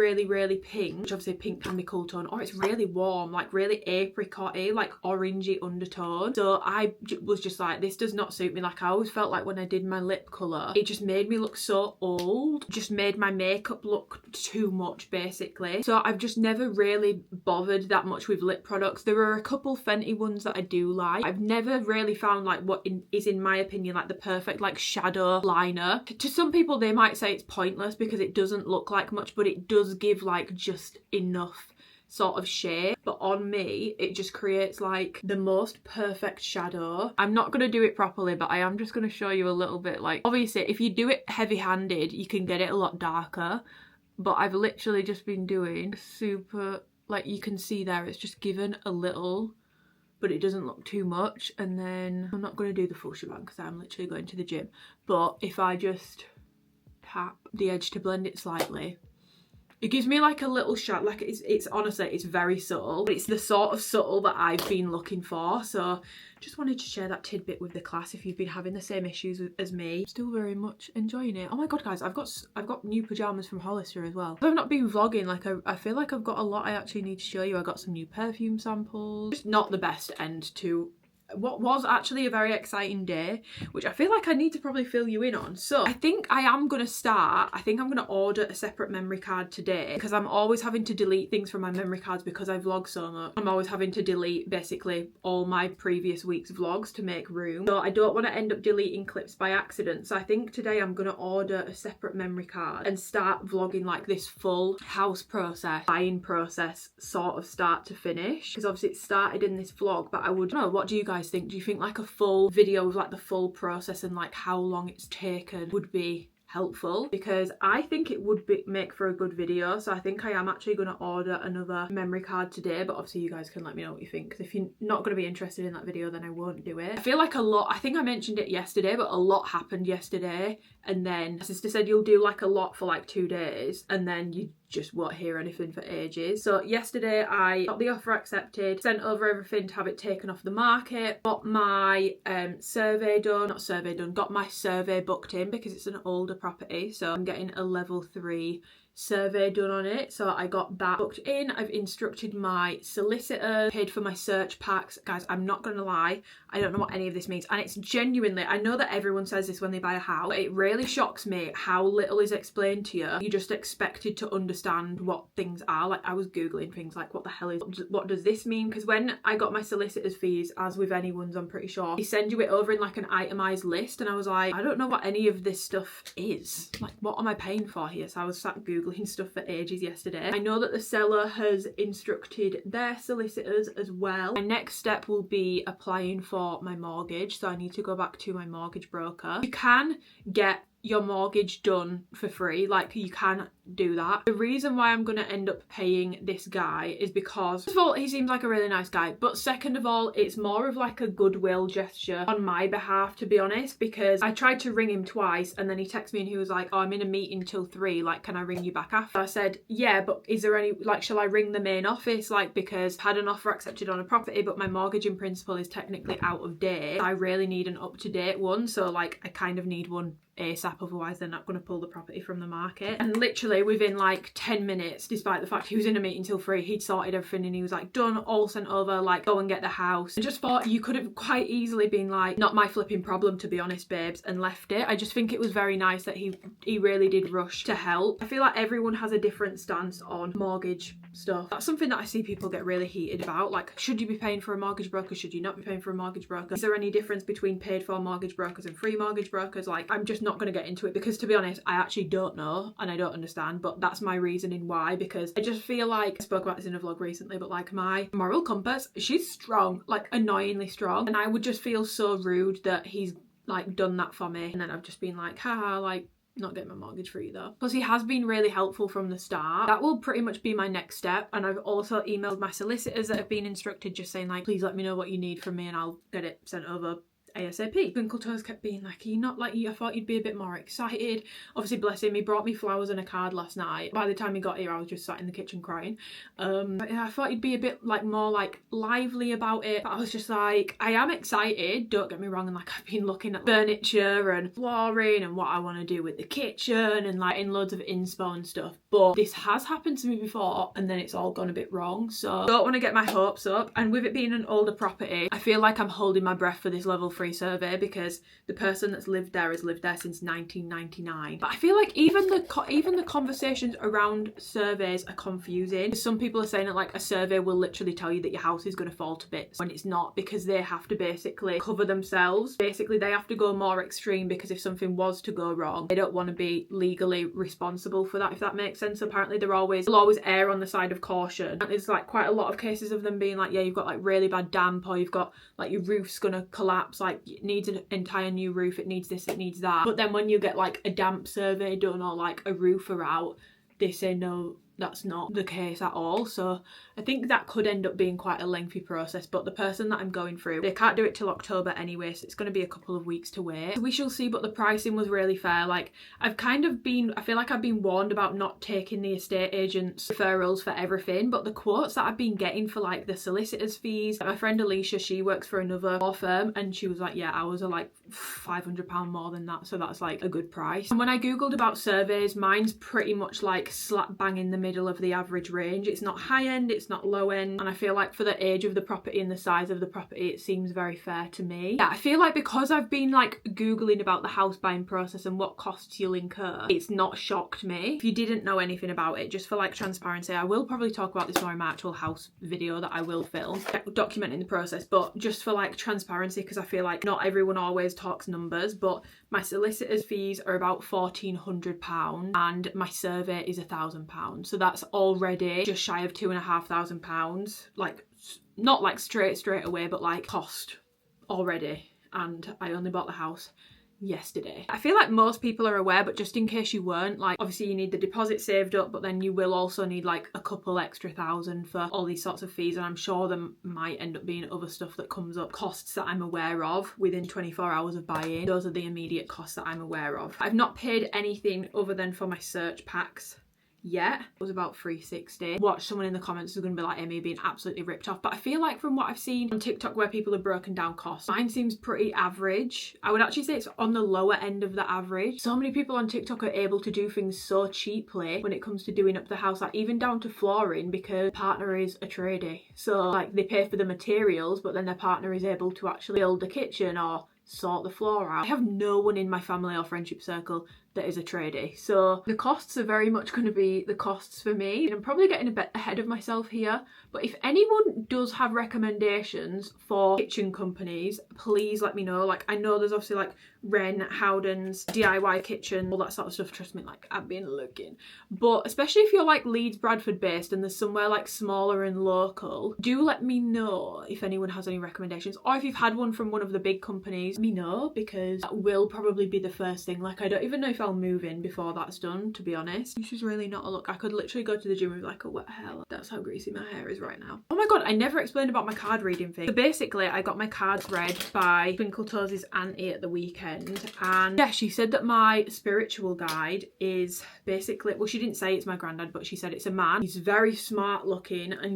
pink, which obviously pink can be cool tone, or it's really warm, like really apricot-y, like orangey undertone. So I was just like, this does not suit me. Like, I always felt like when I did my lip colour, it just made me look so old, just made my makeup look too much basically. So I've just never really bothered that much with lip products. There are a couple Fenty ones that I do like. I've never really found like what is in my opinion like the perfect like shadow liner. To some people they might say it's pointless because it doesn't look like much, but it does give like just enough sort of shade. But on me it just creates like the most perfect shadow. I'm not going to do it properly, but I am just going to show you a little bit. Like, obviously if you do it heavy-handed you can get it a lot darker, but I've literally just been doing super, like you can see there, it's just given a little, but it doesn't look too much. And then I'm not going to do the full shebang because I'm literally going to the gym, but if I just tap the edge to blend it slightly, it gives me like a little shot. Like it's honestly, it's very subtle, but it's the sort of subtle that I've been looking for. So just wanted to share that tidbit with the class if you've been having the same issues as me. Still very much enjoying it. Oh my god guys, I've got new pajamas from Hollister as well. I've not been vlogging, like I feel like I've got a lot I actually need to show you. I got some new perfume samples. Just not the best end to what was actually a very exciting day, which I feel like I need to probably fill you in on. So I think I am going to start, I think I'm going to order a separate memory card today because I'm always having to delete things from my memory cards because I vlog so much. I'm always having to delete basically all my previous week's vlogs to make room. So I don't want to end up deleting clips by accident. So I think today I'm going to order a separate memory card and start vlogging like this full house process, buying process, sort of start to finish. Because obviously it started in this vlog, but I would know, what do you guys think? Do you think like a full video with like the full process and like how long it's taken would be helpful? Because I think it would make for a good video. So I think I am actually going to order another memory card today, but obviously you guys can let me know what you think, because if you're not going to be interested in that video then I won't do it. I feel like a lot, I think I mentioned it yesterday, but a lot happened yesterday, and then my sister said you'll do like a lot for like 2 days and then you just won't hear anything for ages. So yesterday I got the offer accepted, sent over everything to have it taken off the market, got my got my survey booked in because it's an older property, so I'm getting a level 3 survey done on it, so I got that booked in. I've instructed my solicitor, paid for my search packs. Guys, I'm not gonna lie, I don't know what any of this means, and it's genuinely, I know that everyone says this when they buy a house, but it really shocks me how little is explained to you. You're just expected to understand what things are. Like, I was googling things like, what the hell is, what does this mean? Because when I got my solicitor's fees, as with anyone's, I'm pretty sure, they send you it over in like an itemized list, and I was like, I don't know what any of this stuff is. Like, what am I paying for here? So I was sat googling stuff for ages yesterday. I know that the seller has instructed their solicitors as well. My next step will be applying for my mortgage, so I need to go back to my mortgage broker. You can get your mortgage done for free, like you can do that. The reason why I'm gonna end up paying this guy is because, first of all, he seems like a really nice guy, but second of all, it's more of like a goodwill gesture on my behalf, to be honest, because I tried to ring him twice and then he texted me and he was like, oh, I'm in a meeting till 3, like, can I ring you back after? I said, yeah, but is there any, like, shall I ring the main office, like, because I had an offer accepted on a property, but my mortgage in principle is technically out of date. I really need an up-to-date one, so like I kind of need one ASAP, otherwise they're not going to pull the property from the market. And literally within like 10 minutes, despite the fact he was in a meeting till 3, he'd sorted everything and he was like, done, all sent over, like, go and get the house. I just thought you could have quite easily been like, not my flipping problem, to be honest, babes, and left it. I just think it was very nice that he really did rush to help. I feel like everyone has a different stance on mortgage stuff. That's something that I see people get really heated about. Like, should you be paying for a mortgage broker? Should you not be paying for a mortgage broker? Is there any difference between paid for mortgage brokers and free mortgage brokers? Like, I'm just not going to get into it because, to be honest, I actually don't know and I don't understand, but that's my reasoning why, because I just feel like, I spoke about this in a vlog recently, but like my moral compass, she's strong, like annoyingly strong, and I would just feel so rude that he's like done that for me and then I've just been like, haha, like, not getting my mortgage free though. Plus he has been really helpful from the start. That will pretty much be my next step, and I've also emailed my solicitors that have been instructed, just saying like, please let me know what you need from me and I'll get it sent over ASAP. Twinkle Toes kept being like, you're not like, I thought you'd be a bit more excited. Obviously, bless him, he brought me flowers and a card last night. By the time he got here, I was just sat in the kitchen crying. But yeah, I thought he'd be a bit like more like lively about it, but I was just like, I am excited, don't get me wrong, and like I've been looking at furniture and flooring and what I want to do with the kitchen and like in loads of inspo and stuff, but this has happened to me before and then it's all gone a bit wrong, so don't want to get my hopes up. And with it being an older property, I feel like I'm holding my breath for this level 3 survey because the person that's lived there has lived there since 1999. But I feel like even the conversations around surveys are confusing. Some people are saying that like a survey will literally tell you that your house is going to fall to bits when it's not, because they have to basically cover themselves. Basically they have to go more extreme because if something was to go wrong, they don't want to be legally responsible for that, if that makes sense. Apparently they'll always err on the side of caution. And there's like quite a lot of cases of them being like, yeah, you've got like really bad damp, or you've got like your roof's gonna collapse, like it needs an entire new roof, it needs this, it needs that. But then when you get like a damp survey done or like a roofer out, they say no, that's not the case at all. So I think that could end up being quite a lengthy process, but the person that I'm going through, they can't do it till October anyway, so it's going to be a couple of weeks to wait. So we shall see, but the pricing was really fair. Like I've kind of been, I feel like I've been warned about not taking the estate agent's referrals for everything, but the quotes that I've been getting for like the solicitor's fees, my friend Alicia, she works for another law firm, and she was like, yeah, ours are like £500 more than that, so that's like a good price. And when I googled about surveys, mine's pretty much like slap bang in the middle of the average range. It's not high end, it's not low end, and I feel like for the age of the property and the size of the property, it seems very fair to me. Yeah, I feel like because I've been like googling about the house buying process and what costs you'll incur, it's not shocked me. If you didn't know anything about it, just for like transparency, I will probably talk about this more in my actual house video that I will film, documenting the process, but just for like transparency, because I feel like not everyone always talks numbers, but my solicitor's fees are about £1,400 and my survey is £1,000, so that's already just shy of £2,500, like not like straight away, but like cost already. And I only bought the house yesterday. I feel like most people are aware, but just in case you weren't, like obviously you need the deposit saved up, but then you will also need like a couple extra thousand for all these sorts of fees, and I'm sure there might end up being other stuff that comes up, costs that I'm aware of within 24 hours of buying. Those are the immediate costs that I'm aware of. I've not paid anything other than for my search packs yet. It was about $3.60. Watch someone in the comments is going to be like, Amy, being absolutely ripped off. But I feel like from what I've seen on TikTok where people have broken down costs, mine seems pretty average. I would actually say it's on the lower end of the average. So many people on TikTok are able to do things so cheaply when it comes to doing up the house, like even down to flooring, because partner is a tradie. So like they pay for the materials, but then their partner is able to actually build the kitchen or sort the floor out. I have no one in my family or friendship circle that is a tradie, so the costs are very much going to be the costs for me. And I'm probably getting a bit ahead of myself here, but if anyone does have recommendations for kitchen companies, please let me know. Like I know there's obviously like Wren, Howden's, DIY Kitchen, all that sort of stuff. Trust me, like I've been looking. But especially if you're like Leeds, Bradford based and there's somewhere like smaller and local, do let me know if anyone has any recommendations, or if you've had one from one of the big companies, let me know, because that will probably be the first thing. Like I don't even know if I'll move in before that's done, to be honest. This is really not a look. I could literally go to the gym with like a wet hair. That's how greasy my hair is right now. Oh my god, I never explained about my card reading thing. So basically I got my cards read by Twinkle Toes' auntie at the weekend, and yeah, she said that my spiritual guide is basically, well, she didn't say it's my granddad, but she said it's a man. He's very smart looking, and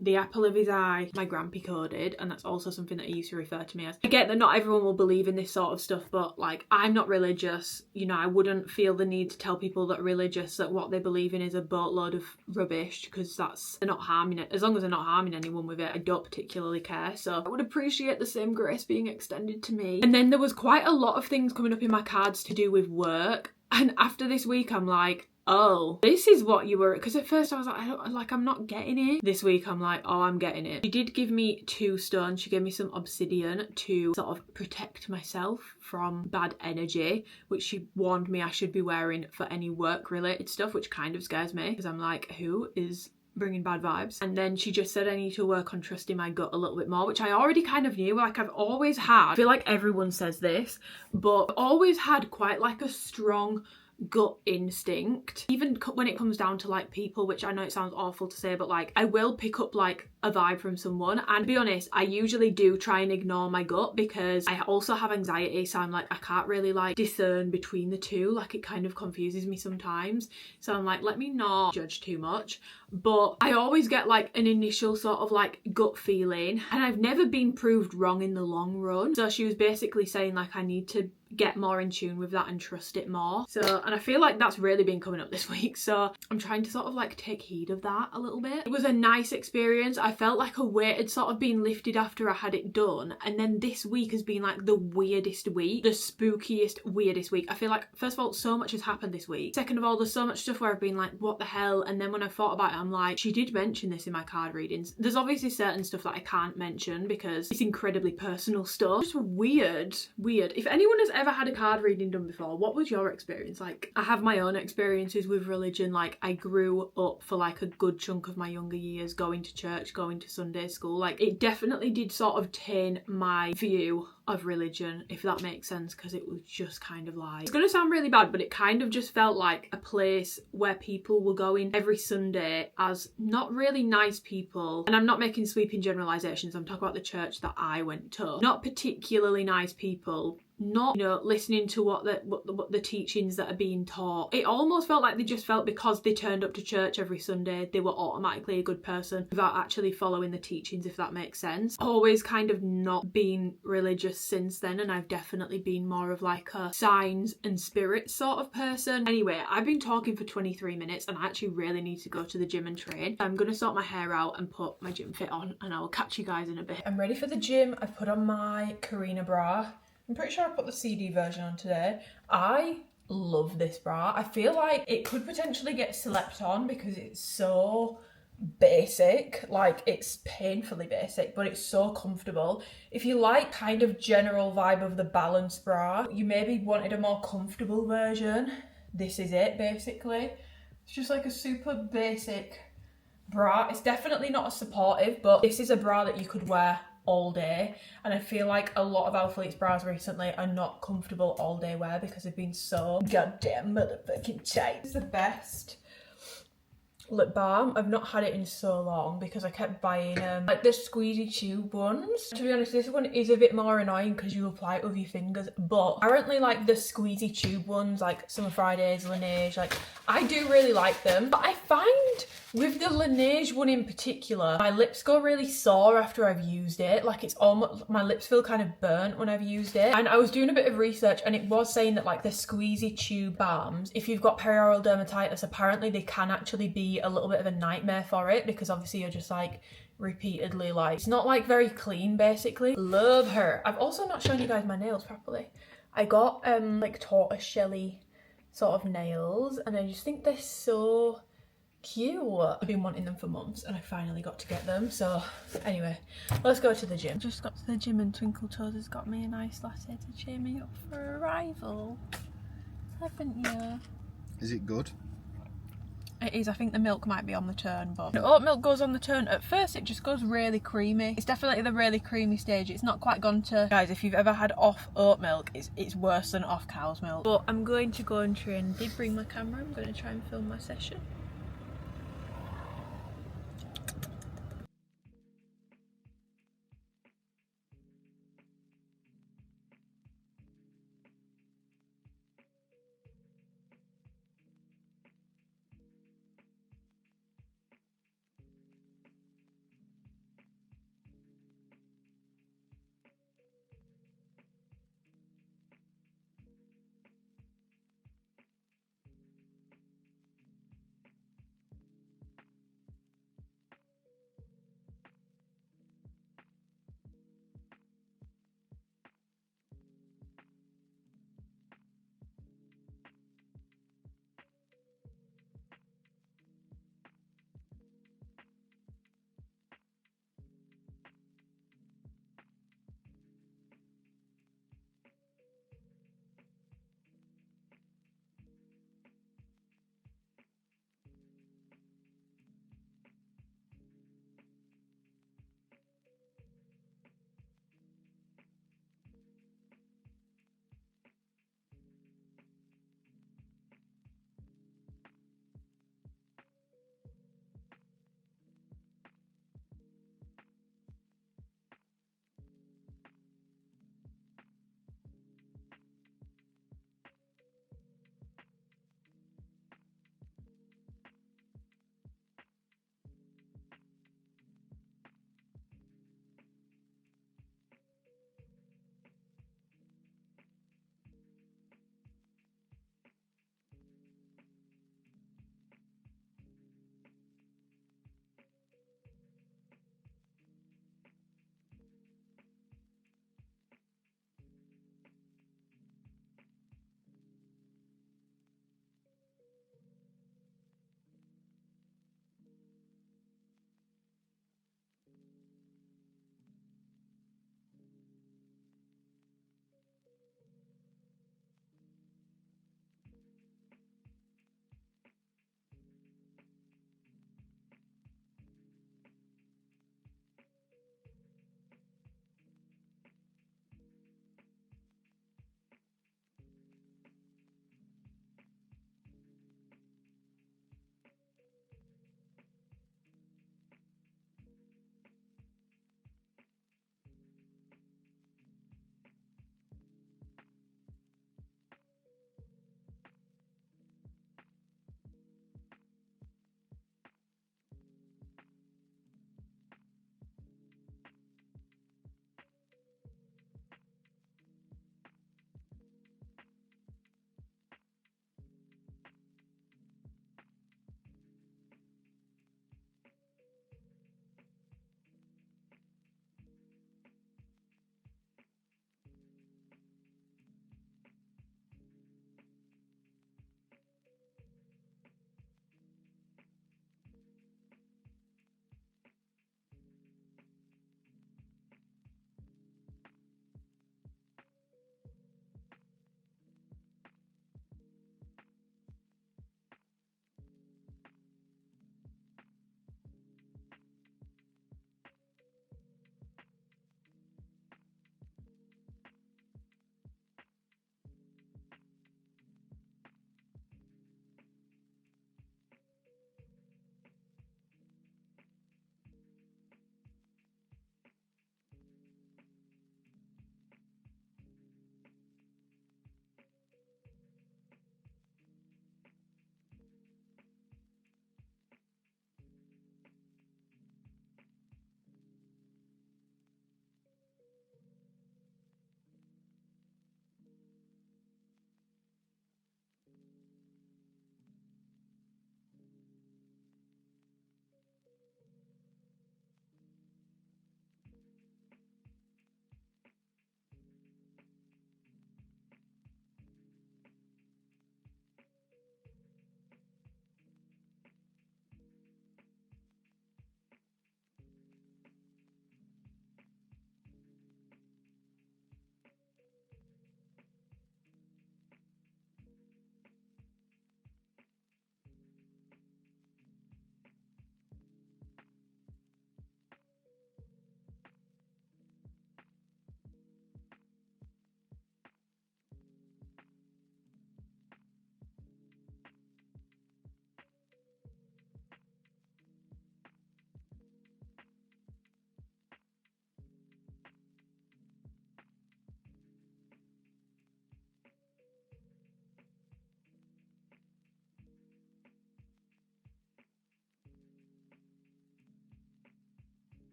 the apple of his eye, my grampy coded, and that's also something that he used to refer to me as. I get that not everyone will believe in this sort of stuff, but like I'm not religious, you know. I wouldn't feel the need to tell people that are religious that what they believe in is a boatload of rubbish, because they're not harming it. As long as they're not harming anyone with it, I don't particularly care. So I would appreciate the same grace being extended to me. And then there was quite a lot of things coming up in my cards to do with work, and after this week I'm like, oh, this is what you were, because at first I was like, I'm not getting it. This week I'm like, oh, I'm getting it. She did give me 2 stones. She gave me some obsidian to sort of protect myself from bad energy, which she warned me I should be wearing for any work related stuff, which kind of scares me, because I'm like, who is bringing bad vibes? And then she just said I need to work on trusting my gut a little bit more, which I already kind of knew. Like I've always had, I feel like everyone says this, but I've always had quite like a strong gut instinct, even when it comes down to like people, which I know it sounds awful to say, but like I will pick up like a vibe from someone, and to be honest, I usually do try and ignore my gut because I also have anxiety, so I'm like, I can't really like discern between the two. Like it kind of confuses me sometimes, so I'm like, let me not judge too much. But I always get like an initial sort of like gut feeling, and I've never been proved wrong in the long run. So she was basically saying like I need to get more in tune with that and trust it more. So, and I feel like that's really been coming up this week, so I'm trying to sort of like take heed of that a little bit. It was a nice experience. I felt like a weight had sort of been lifted after I had it done, and then this week has been like the weirdest week, the spookiest, weirdest week. I feel like, first of all, so much has happened this week. Second of all, there's so much stuff where I've been like, what the hell? And then when I thought about it, I'm like, she did mention this in my card readings. There's obviously certain stuff that I can't mention because it's incredibly personal stuff. Just weird. If anyone has ever had a card reading done before, what was your experience like? I have my own experiences with religion. Like I grew up for like a good chunk of my younger years going to church, going to Sunday school. Like it definitely did sort of taint my view of religion, if that makes sense, because it was just kind of like, it's gonna sound really bad, but it kind of just felt like a place where people were going every Sunday as not really nice people. And I'm not making sweeping generalizations, I'm talking about the church that I went to. Not particularly nice people, not, you know, listening to what the teachings that are being taught. It almost felt like they just felt because they turned up to church every Sunday they were automatically a good person without actually following the teachings, if that makes sense. Always kind of not been religious since then, and I've definitely been more of like a signs and spirits sort of person. Anyway, I've been talking for 23 minutes and I actually really need to go to the gym and train. I'm gonna sort my hair out and put my gym fit on, and I will catch you guys in a bit. I'm ready for the gym. I've put on my Corrina bra. I'm pretty sure I put the CD version on today. I love this bra. I feel like it could potentially get slept on because it's so basic. Like it's painfully basic, but it's so comfortable. If you like kind of general vibe of the balanced bra, you maybe wanted a more comfortable version, this is it basically. It's just like a super basic bra. It's definitely not a supportive, but this is a bra that you could wear all day, and I feel like a lot of alphalete bras recently are not comfortable all day wear because they've been so goddamn motherfucking tight. It's the best lip balm. I've not had it in so long because I kept buying like the squeezy tube ones. To be honest, this one is a bit more annoying because you apply it with your fingers, but apparently like the squeezy tube ones, like Summer Fridays, Laneige, like I do really like them. But I find with the Laneige one in particular, my lips go really sore after I've used it. Like it's almost, my lips feel kind of burnt when I've used it. And I was doing a bit of research and it was saying that like the squeezy tube balms, if you've got perioral dermatitis, apparently they can actually be a little bit of a nightmare for it, because obviously you're just like repeatedly like, it's not like very clean basically. Love her. I've also not shown you guys my nails properly. I got like tortoise shelly sort of nails and I just think they're so cute. I've been wanting them for months and I finally got to get them. So anyway, let's go to the gym. Just got to the gym and Twinkle Toes has got me a nice latte to cheer me up for arrival. Haven't you? Is it good? It is. I think the milk might be on the turn, but the oat milk goes on the turn. At first it just goes really creamy. It's definitely the really creamy stage. It's not quite gone to, guys, if you've ever had off oat milk, it's worse than off cow's milk. But I'm going to go and train. I did bring my camera. I'm going to try and film my session.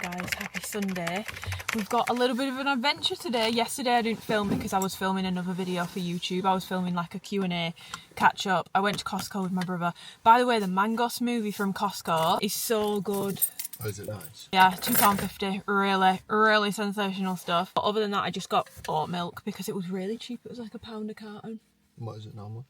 guys, happy Sunday. We've got a little bit of an adventure today. Yesterday I didn't film because I was filming another video for YouTube. I was filming like a Q&A catch up. I went to Costco with my brother. By the way, the mango smoothie from Costco is so good. Oh, is it nice? Yeah, £2.50. Really sensational stuff. But other than that, I just got oat milk because it was really cheap. It was like £1 a carton. What is it normally?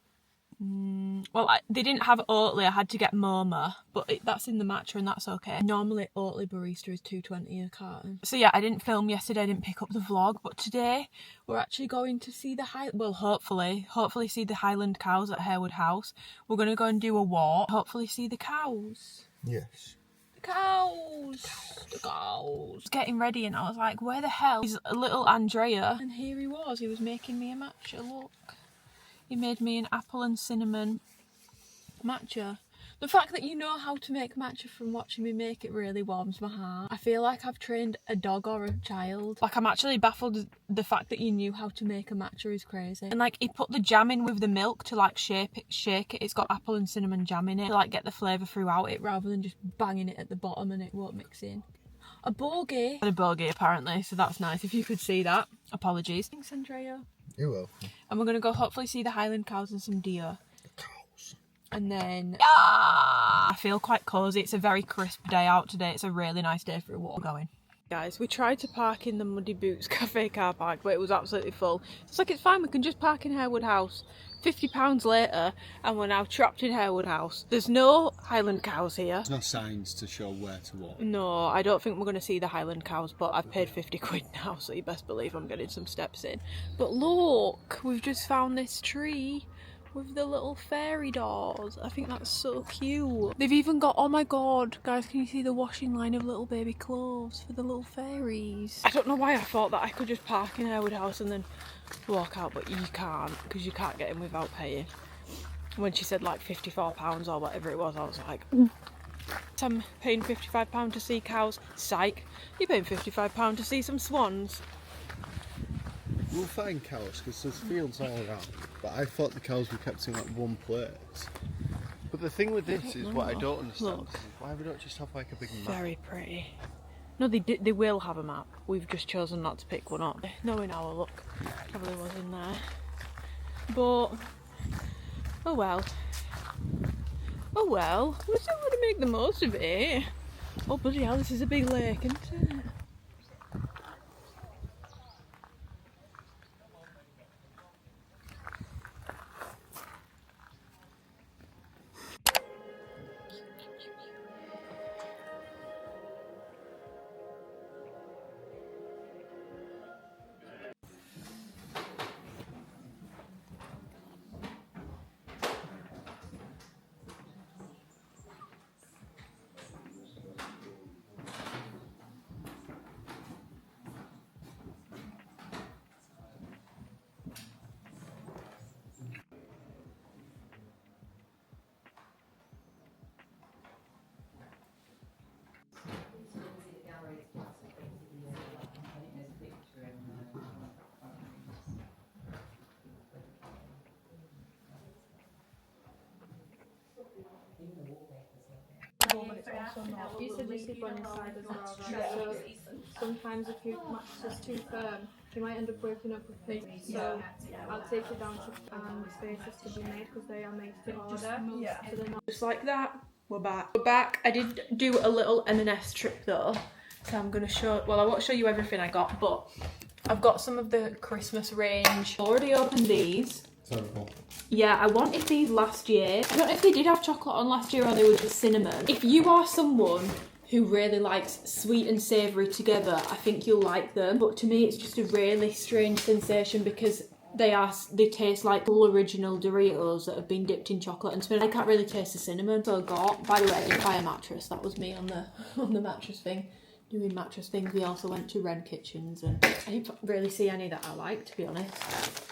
Well, they didn't have Oatly. I had to get Moma, but that's in the matcha and that's okay. Normally Oatly barista is $2.20 a carton. So yeah, I didn't film yesterday. I didn't pick up the vlog, but today we're actually going to see the hopefully see the Highland cows at Harewood House. We're going to go and do a walk. Hopefully see the cows. Yes. The cows. Getting ready and I was like, where the hell is little Andrea? And here he was. He was making me a matcha. Look. He made me an apple and cinnamon matcha. The fact that you know how to make matcha from watching me make it really warms my heart. I feel like I've trained a dog or a child. Like, I'm actually baffled. The fact that you knew how to make a matcha is crazy. And like, he put the jam in with the milk to like shake it. It's got apple and cinnamon jam in it to like get the flavour throughout it rather than just banging it at the bottom and it won't mix in. A bogey. A bogey apparently, so that's nice. If you could see that. Apologies. Thanks, Andrea. You're welcome. And we're going to go hopefully see the Highland cows and some deer. Cows. And then... I feel quite cosy. It's a very crisp day out today. It's a really nice day for a walk. We're going. Guys, we tried to park in the Muddy Boots Cafe car park, but it was absolutely full. It's like, it's fine, we can just park in Harewood House. £50 later, and we're now trapped in Harewood House. There's no Highland cows here. There's no signs to show where to walk. No, I don't think we're going to see the Highland cows, but I've paid 50 quid now, so you best believe I'm getting some steps in. But look, we've just found this tree with the little fairy doors. I think that's so cute. They've even got, oh my god, guys, can you see the washing line of little baby clothes for the little fairies? I don't know why I thought that I could just park in Harewood House and then walk out, but you can't, because you can't get in without paying. When she said like £54 or whatever it was, I was like, I'm paying £55 to see cows. Psych, you're paying £55 to see some swans. We'll find cows because there's fields all around, but I thought the cows were kept in like one place. But the thing with this is what I don't understand is why we don't just have like a big map. Very pretty. No, they will have a map. We've just chosen not to pick one up. Knowing our luck, probably was in there. But oh well. Oh well. We're still going to make the most of it. Oh bloody hell! This is a big lake, isn't it? You said you sleep on your side as well, right? So sometimes if your mattress is too firm, you might end up waking up with pain. So I'll take it down to spaces to be made because they are made to order. So they're not just like that. We're back. We're back. I did do a little M&S trip though, so I'm gonna show. Well, I won't show you everything I got, but I've got some of the Christmas range. Already opened these. Terrible. Yeah, I wanted these last year. I don't know if they did have chocolate on last year or they were just cinnamon. If you are someone who really likes sweet and savoury together, I think you'll like them. But to me, it's just a really strange sensation because they taste like full original Doritos that have been dipped in chocolate and cinnamon. I can't really taste the cinnamon. So I got, by the way, I didn't buy a mattress. That was me on the mattress thing. Doing mattress things. We also went to Red Kitchens and I didn't really see any that I like, to be honest.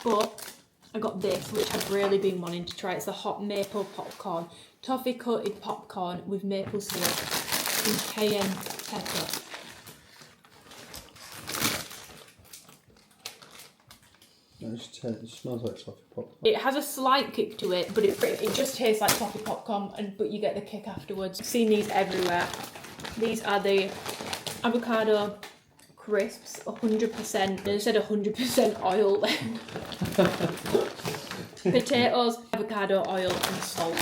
But I got this, which I've really been wanting to try. It's the hot maple popcorn. Toffee coated popcorn with maple syrup and cayenne pepper. It smells like toffee popcorn. It has a slight kick to it, but it just tastes like toffee popcorn, but you get the kick afterwards. I've seen these everywhere. These are the avocado crisps, 100%. They said 100% oil then. Potatoes, avocado oil and salt.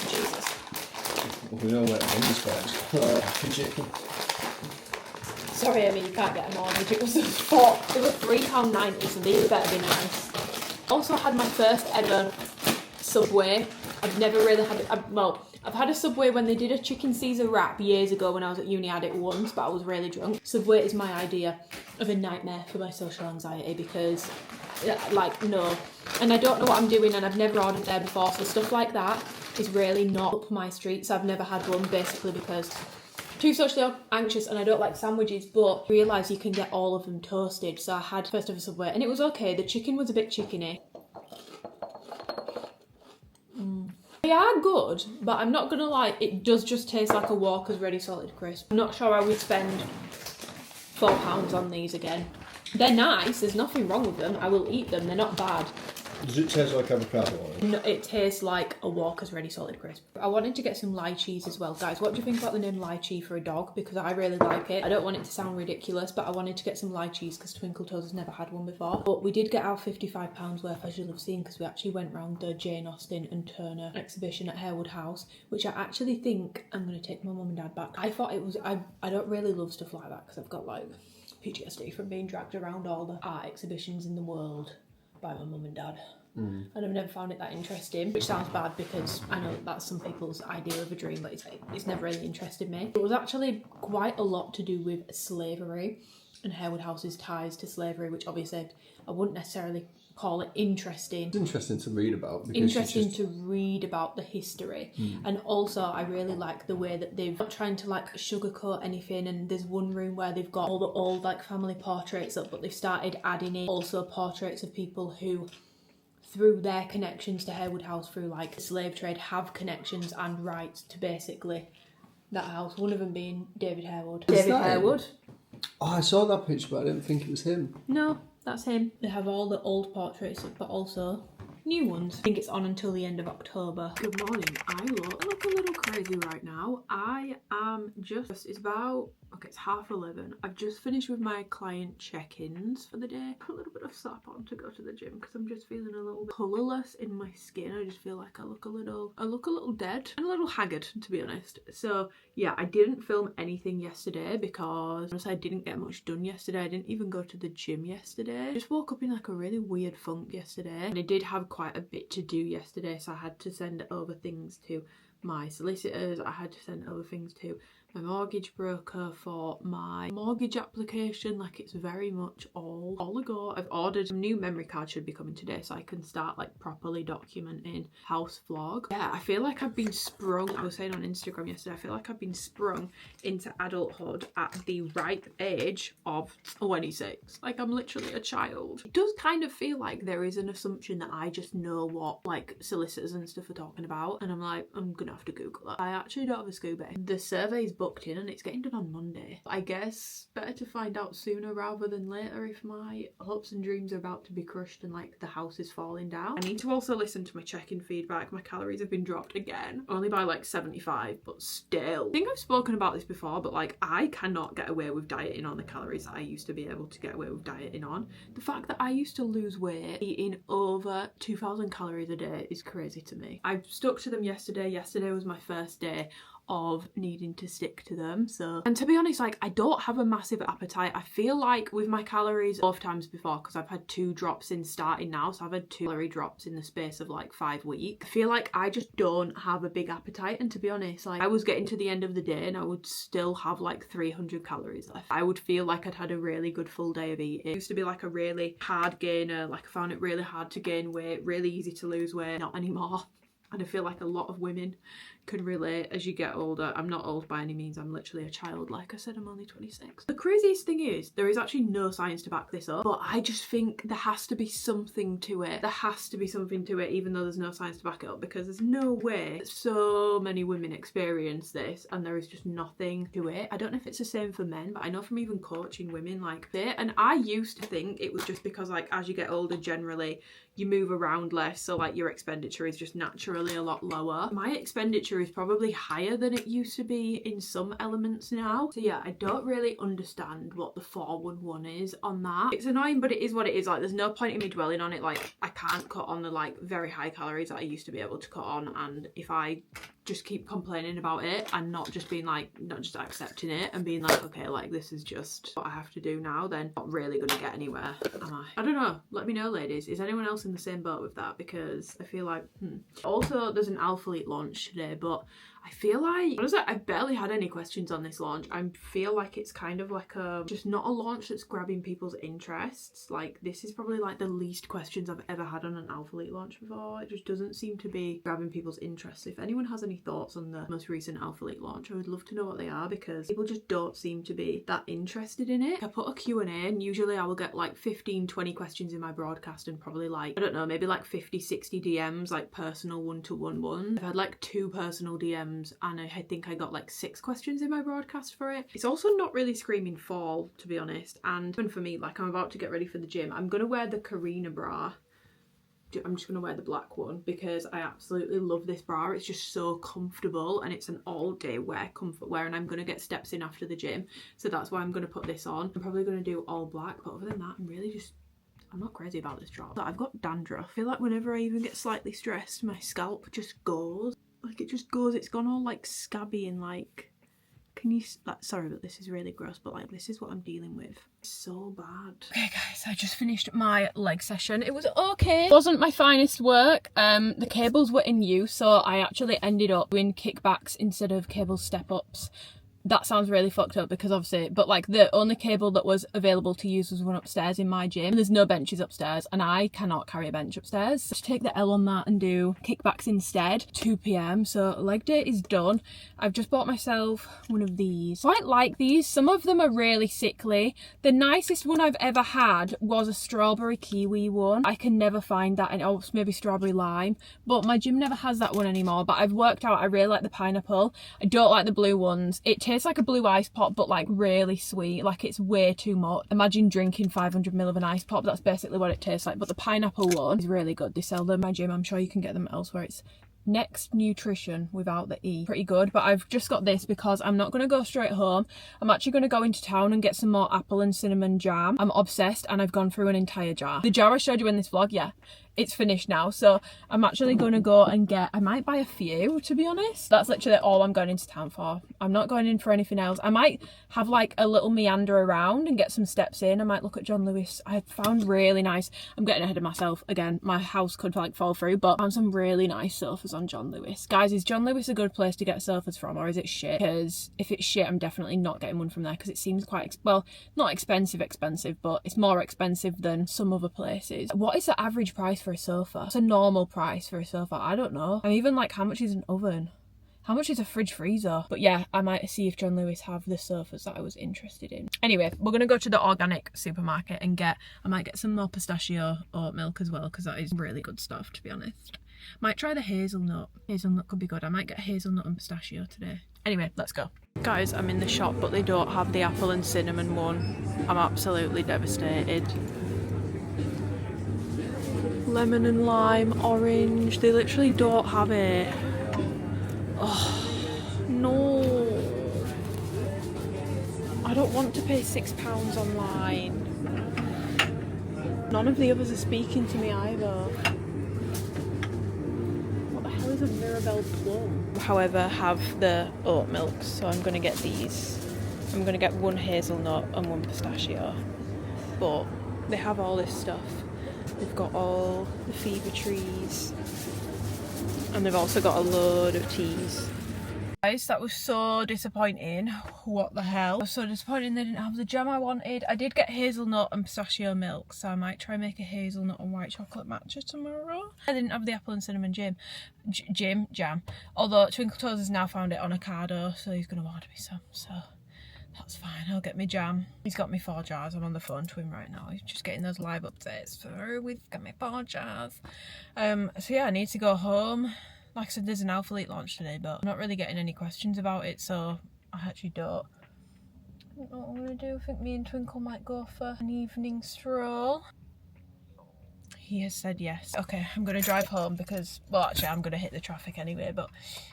Jesus. We know where it is. Sorry, I mean, you can't get a mortgage. It was £3.90, so these better be nice. Also had my first ever Subway. I've never really had it. I've had a Subway when they did a chicken Caesar wrap years ago when I was at uni. I had it once, but I was really drunk. Subway is my idea of a nightmare for my social anxiety because, like, no. And I don't know what I'm doing and I've never ordered there before, so stuff like that is really not up my street. So I've never had one basically because too socially anxious and I don't like sandwiches, but I realised you can get all of them toasted. So I had first ever Subway and it was okay. The chicken was a bit chickeny. They are good, but I'm not gonna lie, it does just taste like a Walker's Ready Salted Crisp. I'm not sure I would spend £4 on these again. They're nice, there's nothing wrong with them. I will eat them, they're not bad. Does it taste like avocado oil? No, it tastes like a Walker's Ready Salted Crisp. I wanted to get some lychees as well. Guys, what do you think about the name lychee for a dog? Because I really like it. I don't want it to sound ridiculous, but I wanted to get some lychees because Twinkle Toes has never had one before. But we did get our £55 worth, as you'll have seen, because we actually went round the Jane Austen and Turner exhibition at Harewood House, which I actually think I'm going to take my mum and dad back. I thought it was... I don't really love stuff like that because I've got, like, PTSD from being dragged around all the art exhibitions in the world by my mum and dad. And I've never found it that interesting, which sounds bad because I know that's some people's idea of a dream, but it's never really interested me. It was actually quite a lot to do with slavery and Harewood House's ties to slavery, which obviously I wouldn't necessarily call it interesting. It's interesting to read about. Interesting to read about the history. And also I really like the way that they've not trying to like sugarcoat anything, and there's one room where they've got all the old like family portraits up, but they've started adding in also portraits of people who through their connections to Harewood House through like the slave trade have connections and rights to basically that house, one of them being David Harewood. Is David that Harewood. him? Oh, I saw that picture but I didn't think it was him. No, that's him. They have all the old portraits but also new ones. I think it's on until the end of October. Good morning. I look a little crazy right now. I am just, it's about, okay, it's 11:30. I've just finished with my client check-ins for the day. Put a little bit of slap on to go to the gym because I'm just feeling a little bit colourless in my skin. I just feel like I look a little dead and a little haggard, to be honest. So yeah, I didn't film anything yesterday because honestly, I didn't get much done yesterday. I didn't even go to the gym yesterday. I just woke up in like a really weird funk yesterday, and I did have quite a bit to do yesterday, so I had to send over things to my solicitors. I had to send over things to my mortgage broker for my mortgage application. Like, it's very much all a go. I've ordered some new memory cards, should be coming today, so I can start like properly documenting house vlog. Yeah, I feel like I've been sprung, I was saying on Instagram yesterday, I feel like I've been sprung into adulthood at the ripe age of 26. Like, I'm literally a child. It does kind of feel like there is an assumption that I just know what like solicitors and stuff are talking about, and I'm like, I'm gonna have to Google that. I actually don't have a scuba. The survey's booked in and it's getting done on Monday. I guess better to find out sooner rather than later if my hopes and dreams are about to be crushed and like the house is falling down. I need to also listen to my check-in feedback. My calories have been dropped again, only by like 75, but still. I think I've spoken about this before, but like I cannot get away with dieting on the calories that I used to be able to get away with dieting on. The fact that I used to lose weight eating over 2,000 calories a day is crazy to me. I stuck to them yesterday. Yesterday was my first day of needing to stick to them. So, and to be honest, like I don't have a massive appetite. I feel like with my calories both times before, because I've had 2 drops in starting now, so I've had 2 calorie drops in the space of like 5 weeks. I feel like I just don't have a big appetite, and to be honest, like I was getting to the end of the day and I would still have like 300 calories left. I would feel like I'd had a really good full day of eating. It used to be like a really hard gainer, like I found it really hard to gain weight, really easy to lose weight. Not anymore. And I feel like a lot of women could relate as you get older. I'm not old by any means, I'm literally a child. Like I said, I'm only 26. The craziest thing is, there is actually no science to back this up, but I just think there has to be something to it. There has to be something to it, even though there's no science to back it up, because there's no way that so many women experience this and there is just nothing to it. I don't know if it's the same for men, but I know from even coaching women like that, and I used to think it was just because like as you get older generally you move around less, so like your expenditure is just naturally generally a lot lower. My expenditure is probably higher than it used to be in some elements now. So yeah, I don't really understand what the 411 is on that. It's annoying, but it is what it is. Like, there's no point in me dwelling on it. Like, I can't cut on the like very high calories that I used to be able to cut on, and if I just keep complaining about it and not just being like, not just accepting it and being like, okay, like this is just what I have to do now, then not really gonna get anywhere, am I? I don't know, let me know, ladies. Is anyone else in the same boat with that? Because I feel like Also, there's an alphalete launch today, but I feel like, what is it? I barely had any questions on this launch. I feel like it's kind of like just not a launch that's grabbing people's interests. Like, this is probably like the least questions I've ever had on an alphalete launch before. It just doesn't seem to be grabbing people's interests. If anyone has any thoughts on the most recent alphalete launch, I would love to know what they are, because people just don't seem to be that interested in it. I put a Q&A and usually I will get like 15-20 questions in my broadcast and probably like, I don't know, maybe like 50-60 DMs, like personal one-to-one ones. I've had like 2 personal DMs and I think I got like 6 questions in my broadcast for it. It's also not really screaming fall, to be honest, and even for me, like, I'm about to get ready for the gym. I'm gonna wear the Corrina bra. I'm just gonna wear the black one because I absolutely love this bra. It's just so comfortable and it's an all-day wear, comfort wear, and I'm gonna get steps in after the gym, so that's why I'm gonna put this on. I'm probably gonna do all black, but other than that, I'm not crazy about this drop. I've got dandruff. I feel like whenever I even get slightly stressed, my scalp just goes. Like, it just goes. It's gone all like scabby and like, can you, like, sorry, but this is really gross, but like, this is what I'm dealing with. It's so bad. Okay guys, I just finished my leg session. It was okay. It wasn't my finest work. The cables were in use, so I actually ended up doing kickbacks instead of cable step-ups. That sounds really fucked up because obviously, but like the only cable that was available to use was one upstairs in my gym. There's no benches upstairs and I cannot carry a bench upstairs. So just take the L on that and do kickbacks instead. 2 p.m. so leg day is done. I've just bought myself one of these. I quite like these. Some of them are really sickly. The nicest one I've ever had was a strawberry kiwi one. I can never find that, and oh, maybe strawberry lime, but my gym never has that one anymore. But I've worked out I really like the pineapple. I don't like the blue ones. It tastes like a blue ice pop, but like really sweet. Like, it's way too much. Imagine drinking 500ml of an ice pop. That's basically what it tastes like. But the pineapple one is really good. They sell them at my gym. I'm sure you can get them elsewhere. It's Next Nutrition without the E. Pretty good. But I've just got this because I'm not going to go straight home. I'm actually going to go into town and get some more apple and cinnamon jam. I'm obsessed and I've gone through an entire jar. The jar I showed you in this vlog, yeah, it's finished now. So I'm actually going to go and I might buy a few, to be honest. That's literally all I'm going into town for. I'm not going in for anything else. I might have like a little meander around and get some steps in. I might look at John Lewis. I found really nice, I'm getting ahead of myself again, my house could like fall through, but I found some really nice sofas on John Lewis. Guys, is John Lewis a good place to get sofas from, or is it shit? Because if it's shit, I'm definitely not getting one from there, because it seems quite well, not expensive, but it's more expensive than some other places. What is the average price for a sofa? It's a normal price for a sofa. I don't know. And even like, how much is an oven? How much is a fridge freezer? But yeah, I might see if John Lewis have the sofas that I was interested in. Anyway, we're gonna go to the organic supermarket and I might get some more pistachio oat milk as well, because that is really good stuff, to be honest. Might try the hazelnut. Hazelnut could be good. I might get hazelnut and pistachio today. Anyway, let's go. Guys, I'm in the shop, but they don't have the apple and cinnamon one. I'm absolutely devastated. Lemon and lime, orange, they literally don't have it. Oh, no. I don't want to pay £6 online. None of the others are speaking to me either. What the hell is a Mirabelle plum? However, have the oat milk, so I'm going to get these. I'm going to get one hazelnut and one pistachio. But they have all this stuff. They've got all the fever trees. And they've also got a load of teas. Guys, that was so disappointing. What the hell? I was so disappointed they didn't have the jam I wanted. I did get hazelnut and pistachio milk, so I might try and make a hazelnut and white chocolate matcha tomorrow. I didn't have the apple and cinnamon jam. Although Twinkle Toes has now found it on Ocado, so he's going to order me some, so that's fine. I'll get me jam. He's got me 4 jars. I'm on the phone to him right now. He's just getting those live updates. So we've got me 4 jars. So yeah, I need to go home. Like I said, there's an alphalete launch today, but I'm not really getting any questions about it, so I actually don't know what I'm going to do. I think me and Twinkle might go for an evening stroll. He has said yes. Okay, I'm gonna drive home because, well, actually I'm gonna hit the traffic anyway, but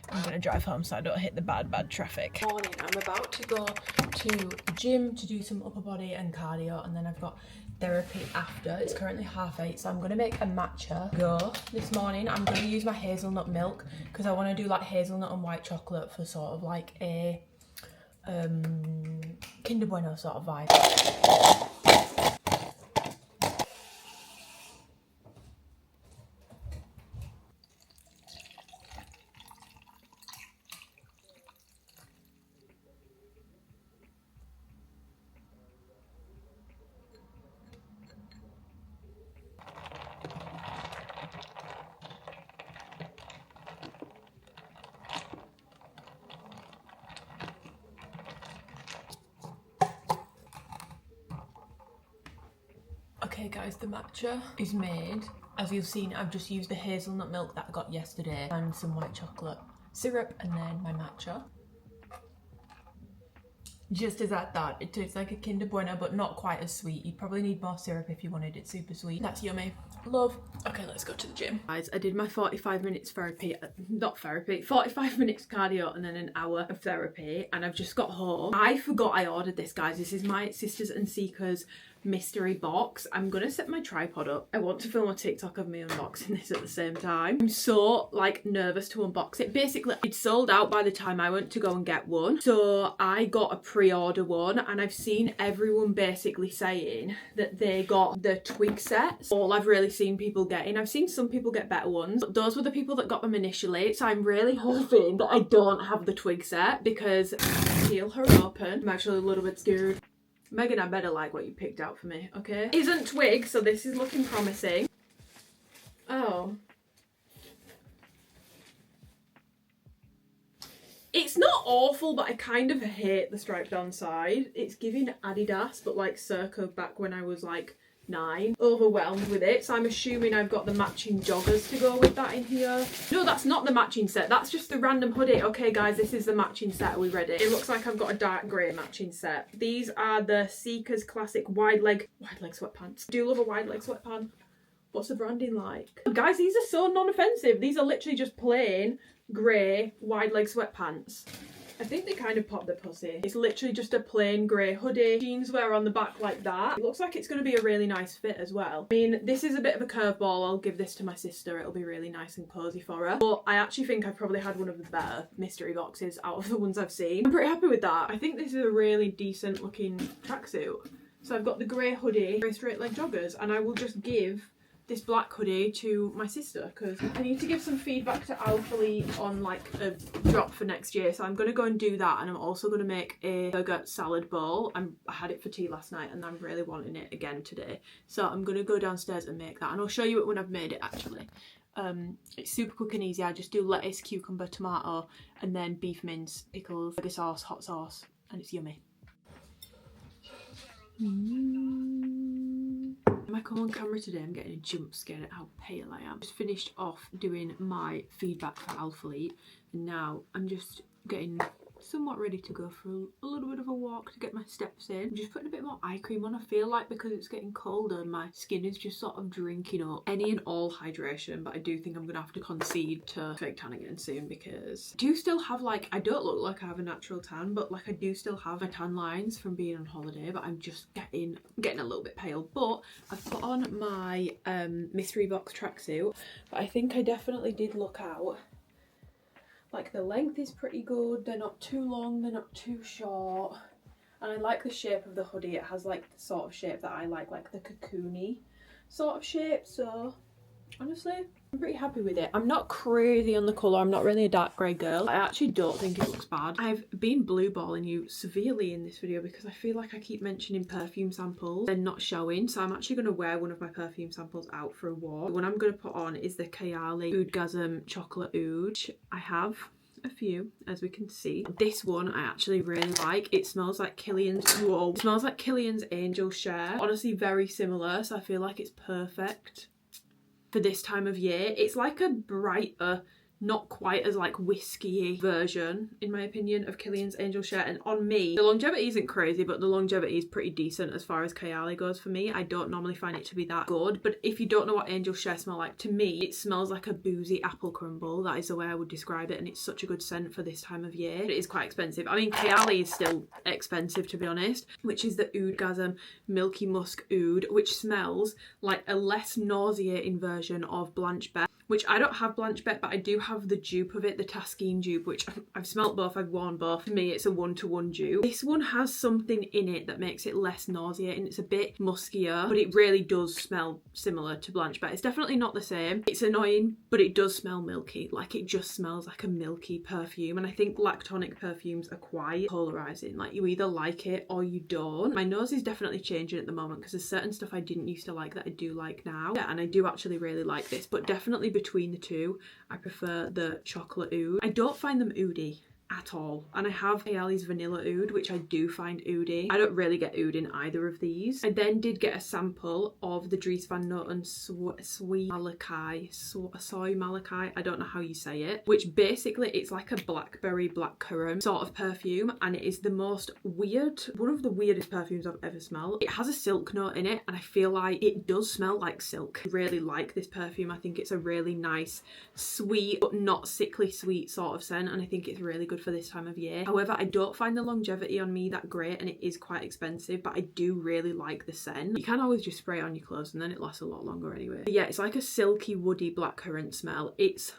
I'm gonna drive home so I don't hit the bad traffic. Morning, I'm about to go to the gym to do some upper body and cardio, and then I've got therapy after. It's currently 8:30, so I'm gonna make a matcha go this morning. I'm gonna use my hazelnut milk because I want to do like hazelnut and white chocolate for sort of like a Kinder Bueno sort of vibe. Okay guys, the matcha is made. As you've seen, I've just used the hazelnut milk that I got yesterday and some white chocolate syrup and then my matcha. Just as I thought, it tastes like a Kinder Bueno but not quite as sweet. You'd probably need more syrup if you wanted it super sweet. That's yummy. Love. Okay, let's go to the gym. Guys, I did my 45 minutes therapy, not therapy, 45 minutes cardio and then an hour of therapy, and I've just got home. I forgot I ordered this, guys. This is my Sisters and Seekers mystery box. I'm gonna set my tripod up. I want to film a TikTok of me unboxing this at the same time. I'm so like nervous to unbox it. Basically, it sold out by the time I went to go and get one, so I got a pre-order one, and I've seen everyone basically saying that they got the twig sets. All I've really seen people getting. I've seen some people get better ones, but those were the people that got them initially, so I'm really hoping that I don't have the twig set because peel her open. I'm actually a little bit scared. Megan, I better like what you picked out for me, okay? Isn't twig, so this is looking promising. Oh. It's not awful, but I kind of hate the striped on side. It's giving Adidas, but like circa back when I was like 9. Overwhelmed with it, so I'm assuming I've got the matching joggers to go with that in here. No, that's not the matching set, that's just the random hoodie. Okay guys, this is the matching set. Are we ready? It looks like I've got a dark grey matching set. These are the Seekers classic wide leg sweatpants. I do love a wide leg sweatpant. What's the branding like? Guys, these are so non-offensive. These are literally just plain grey wide leg sweatpants. I think they kind of pop the pussy. It's literally just a plain grey hoodie. Jeans wear on the back like that. It looks like it's going to be a really nice fit as well. I mean, this is a bit of a curveball. I'll give this to my sister. It'll be really nice and cozy for her. But I actually think I've probably had one of the better mystery boxes out of the ones I've seen. I'm pretty happy with that. I think this is a really decent looking tracksuit. So I've got the grey hoodie, grey straight leg joggers, and I will just give this black hoodie to my sister because I need to give some feedback to alphalete on like a drop for next year, so I'm going to go and do that, and I'm also going to make a burger salad bowl. I had it for tea last night and I'm really wanting it again today, so I'm going to go downstairs and make that, and I'll show you it when I've made it actually. It's super quick and easy. I just do lettuce, cucumber, tomato, and then beef mince, pickles, burger sauce, hot sauce, and it's yummy. When I come on camera today, I'm getting a jump scare at how pale I am. Just finished off doing my feedback for alphalete, and now I'm just getting somewhat ready to go for a little bit of a walk to get my steps in. I'm just putting a bit more eye cream on. I feel like because it's getting colder, my skin is just sort of drinking up any and all hydration, but I do think I'm gonna have to concede to fake tan again soon because I do still have like, I don't look like I have a natural tan, but like I do still have my tan lines from being on holiday, but I'm just getting a little bit pale. But I've put on my mystery box tracksuit, but I think I definitely did look out. Like the length is pretty good, they're not too long, they're not too short. And I like the shape of the hoodie. It has like the sort of shape that I like the cocoony sort of shape. So honestly, I'm pretty happy with it. I'm not crazy on the colour. I'm not really a dark grey girl. I actually don't think it looks bad. I've been blue balling you severely in this video because I feel like I keep mentioning perfume samples and not showing. So I'm actually going to wear one of my perfume samples out for a walk. The one I'm going to put on is the Kayali Oudgasm Chocolate Oud. I have a few, as we can see. This one I actually really like. It smells like Killian's, whoa, it smells like Killian's Angel Share. Honestly, very similar, so I feel like it's perfect for this time of year. It's like a brighter not quite as like whiskey version, in my opinion, of Kilian's Angel Share. And on me, the longevity isn't crazy, but the longevity is pretty decent as far as Kayali goes for me. I don't normally find it to be that good, but if you don't know what Angel Share smell like, to me it smells like a boozy apple crumble. That is the way I would describe it, and it's such a good scent for this time of year. But it is quite expensive. I mean, Kayali is still expensive, to be honest, which is the Oudgasm Milky Musk Oud, which smells like a less nauseating version of Blanche Bette, which I don't have Blanche Bette, but I do have the dupe of it, the Taskeen dupe, which I've smelt both, I've worn both. For me, it's a 1-to-1 dupe. This one has something in it that makes it less nauseating. It's a bit muskier, but it really does smell similar to Blanche Bette. It's definitely not the same. It's annoying, but it does smell milky. Like, it just smells like a milky perfume. And I think lactonic perfumes are quite polarizing. Like, you either like it or you don't. My nose is definitely changing at the moment because there's certain stuff I didn't used to like that I do like now. Yeah, and I do actually really like this, but definitely between the two, I prefer the chocolate oud. I don't find them oudy at all, and I have Kayali's vanilla oud, which I do find oudy. I don't really get oud in either of these. I then did get a sample of the Dries Van Noten Soy Malachi, I don't know how you say it, which basically it's like a blackberry blackcurrant sort of perfume, and it is the most weird, one of the weirdest perfumes I've ever smelled. It has a silk note in it, and I feel like it does smell like silk. I really like this perfume. I think it's a really nice, sweet, but not sickly sweet sort of scent, and I think it's really good for this time of year. However, I don't find the longevity on me that great, and it is quite expensive, but I do really like the scent. You can always just spray it on your clothes and then it lasts a lot longer anyway. But yeah, it's like a silky woody blackcurrant smell. It's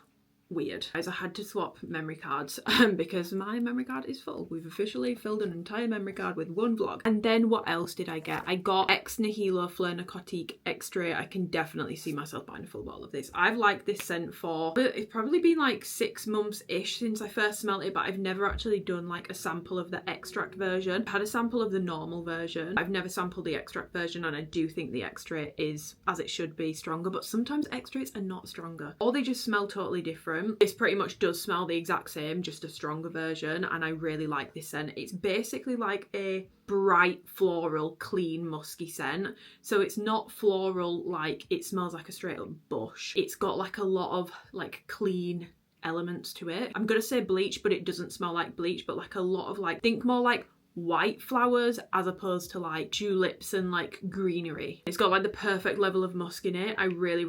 weird. Guys, I had to swap memory cards because my memory card is full. We've officially filled an entire memory card with one vlog. And then what else did I get? I got Ex Nihilo Fleur Narcotique Extrait. I can definitely see myself buying a full bottle of this. I've liked this scent for, it's probably been like 6 months-ish since I first smelled it, but I've never actually done like a sample of the extract version. I've had a sample of the normal version. I've never sampled the extract version, and I do think the extrait is, as it should be, stronger, but sometimes extracts are not stronger, or they just smell totally different. This pretty much does smell the exact same, just a stronger version, and I really like this scent. It's basically like a bright floral, clean, musky scent. So it's not floral, like it smells like a straight up bush. It's got like a lot of like clean elements to it. I'm gonna say bleach, but it doesn't smell like bleach, but like a lot of like, think more like white flowers as opposed to like tulips and like greenery. It's got like the perfect level of musk in it. I really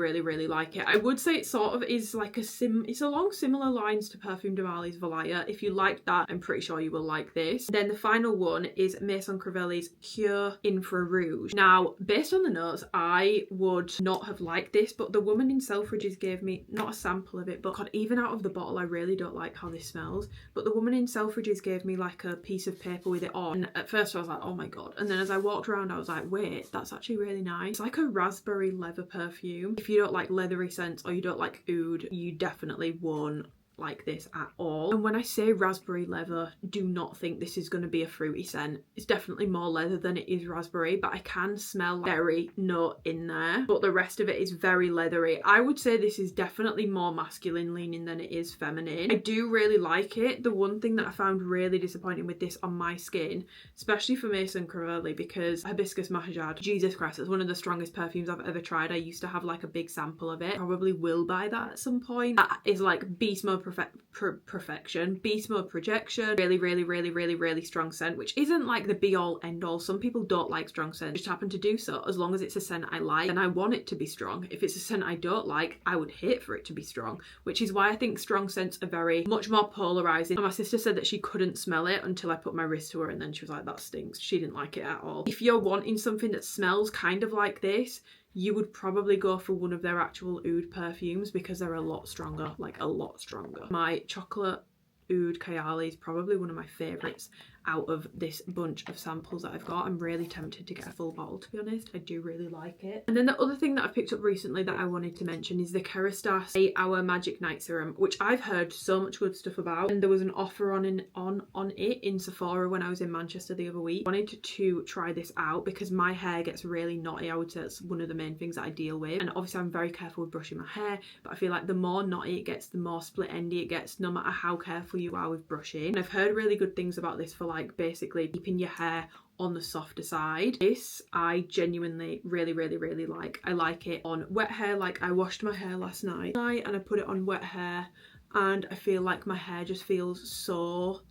like it. I would say it sort of is like it's along similar lines to Perfume de Marly's Valaya. If you like that, I'm pretty sure you will like this. Then the final one is Maison Crivelli's Cure Infra Rouge. Now, based on the notes, I would not have liked this, but the woman in Selfridges gave me not a sample of it, but God, even out of the bottle, I really don't like how this smells. But the woman in Selfridges gave me like a piece of paper with it on. At first I was like, oh my God, and then as I walked around I was like, wait, that's actually really nice. It's like a raspberry leather perfume. If you don't like leathery scents or you don't like oud, you definitely won't like this at all. And when I say raspberry leather, do not think this is going to be a fruity scent. It's definitely more leather than it is raspberry, but I can smell berry note in there, but the rest of it is very leathery. I would say this is definitely more masculine leaning than it is feminine. I do really like it. The one thing that I found really disappointing with this on my skin, especially for Maison Crivelli, because Hibiscus Mahajad, Jesus Christ, it's one of the strongest perfumes I've ever tried. I used to have like a big sample of it. Probably will buy that at some point. That is like beast mode perfection, beast mode projection, really strong scent, which isn't like the be all end all. Some people don't like strong scents, just happen to do so. As long as it's a scent I like, and I want it to be strong. If it's a scent I don't like, I would hate for it to be strong, which is why I think strong scents are very much more polarizing. And my sister said that she couldn't smell it until I put my wrist to her, and then she was like, that stinks. She didn't like it at all. If you're wanting something that smells kind of like this, you would probably go for one of their actual oud perfumes because they're a lot stronger, like a lot stronger. My chocolate oud Kayali is probably one of my favourites out of this bunch of samples that I've got. I'm really tempted to get a full bottle, to be honest. I do really like it. And then the other thing that I've picked up recently that I wanted to mention is the Kerastase 8 Hour Magic Night Serum, which I've heard so much good stuff about, and there was an offer on it in Sephora when I was in Manchester the other week. I wanted to try this out because my hair gets really knotty. I would say that's one of the main things that I deal with, and obviously I'm very careful with brushing my hair, but I feel like the more knotty it gets, the more split endy it gets, no matter how careful you are with brushing. And I've heard really good things about this for like basically keeping your hair on the softer side. This I genuinely really like. I like it on wet hair. Like I washed my hair last night and I put it on wet hair and I feel like my hair just feels so,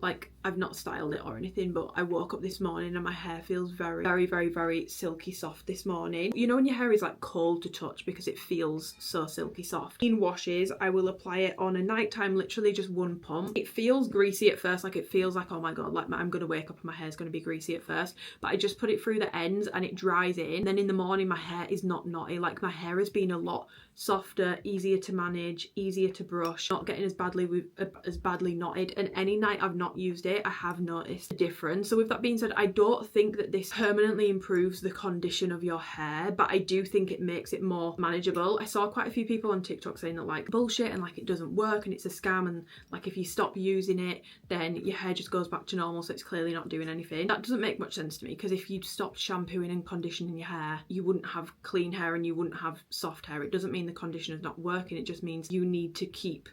like, I've not styled it or anything, but I woke up this morning and my hair feels very, very, very, very silky soft this morning. You know when your hair is like cold to touch because it feels so silky soft. In washes, I will apply it on a nighttime, literally just one pump. It feels greasy at first, like it feels like, oh my god, like I'm gonna wake up and my hair's gonna be greasy at first, but I just put it through the ends and it dries in. Then in the morning my hair is not knotty, like my hair has been a lot softer, easier to manage, easier to brush, not getting as badly knotted, and any night I've not used it, I have noticed a difference. So with that being said, I don't think that this permanently improves the condition of your hair, but I do think it makes it more manageable. I saw quite a few people on TikTok saying that like bullshit and like it doesn't work and it's a scam, and like if you stop using it then your hair just goes back to normal, so it's clearly not doing anything. That doesn't make much sense to me, because if you stopped shampooing and conditioning your hair, you wouldn't have clean hair and you wouldn't have soft hair. It doesn't mean the conditioner's not working, it just means you need to keep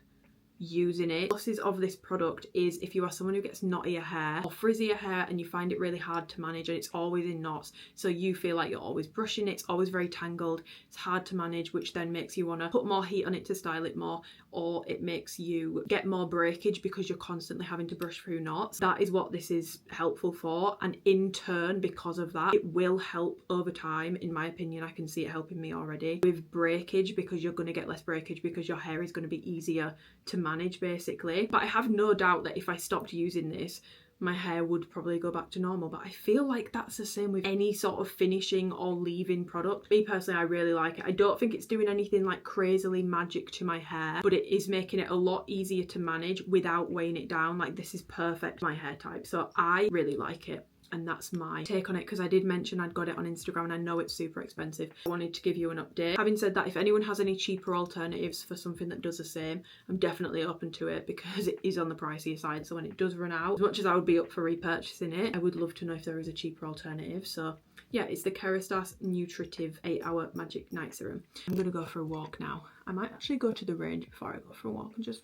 using it. Pluses of this product is if you are someone who gets knottier hair or frizzier hair and you find it really hard to manage and it's always in knots, so you feel like you're always brushing it, it's always very tangled, it's hard to manage, which then makes you want to put more heat on it to style it more, or it makes you get more breakage because you're constantly having to brush through knots. That is what this is helpful for, and in turn, because of that, it will help over time. In my opinion, I can see it helping me already with breakage, because you're going to get less breakage because your hair is going to be easier to manage basically. But I have no doubt that if I stopped using this, my hair would probably go back to normal. But I feel like that's the same with any sort of finishing or leave-in product. Me personally, I really like it. I don't think it's doing anything like crazily magic to my hair, but it is making it a lot easier to manage without weighing it down. Like, this is perfect for my hair type, so I really like it. And that's my take on it, because I did mention I'd got it on Instagram and I know it's super expensive. I wanted to give you an update. Having said that, if anyone has any cheaper alternatives for something that does the same, I'm definitely open to it, because it is on the pricier side. So when it does run out, as much as I would be up for repurchasing it, I would love to know if there is a cheaper alternative. So yeah, it's the Kerastase Nutritive 8-Hour Magic Night Serum. I'm gonna go for a walk now. I might actually go to the range before I go for a walk and just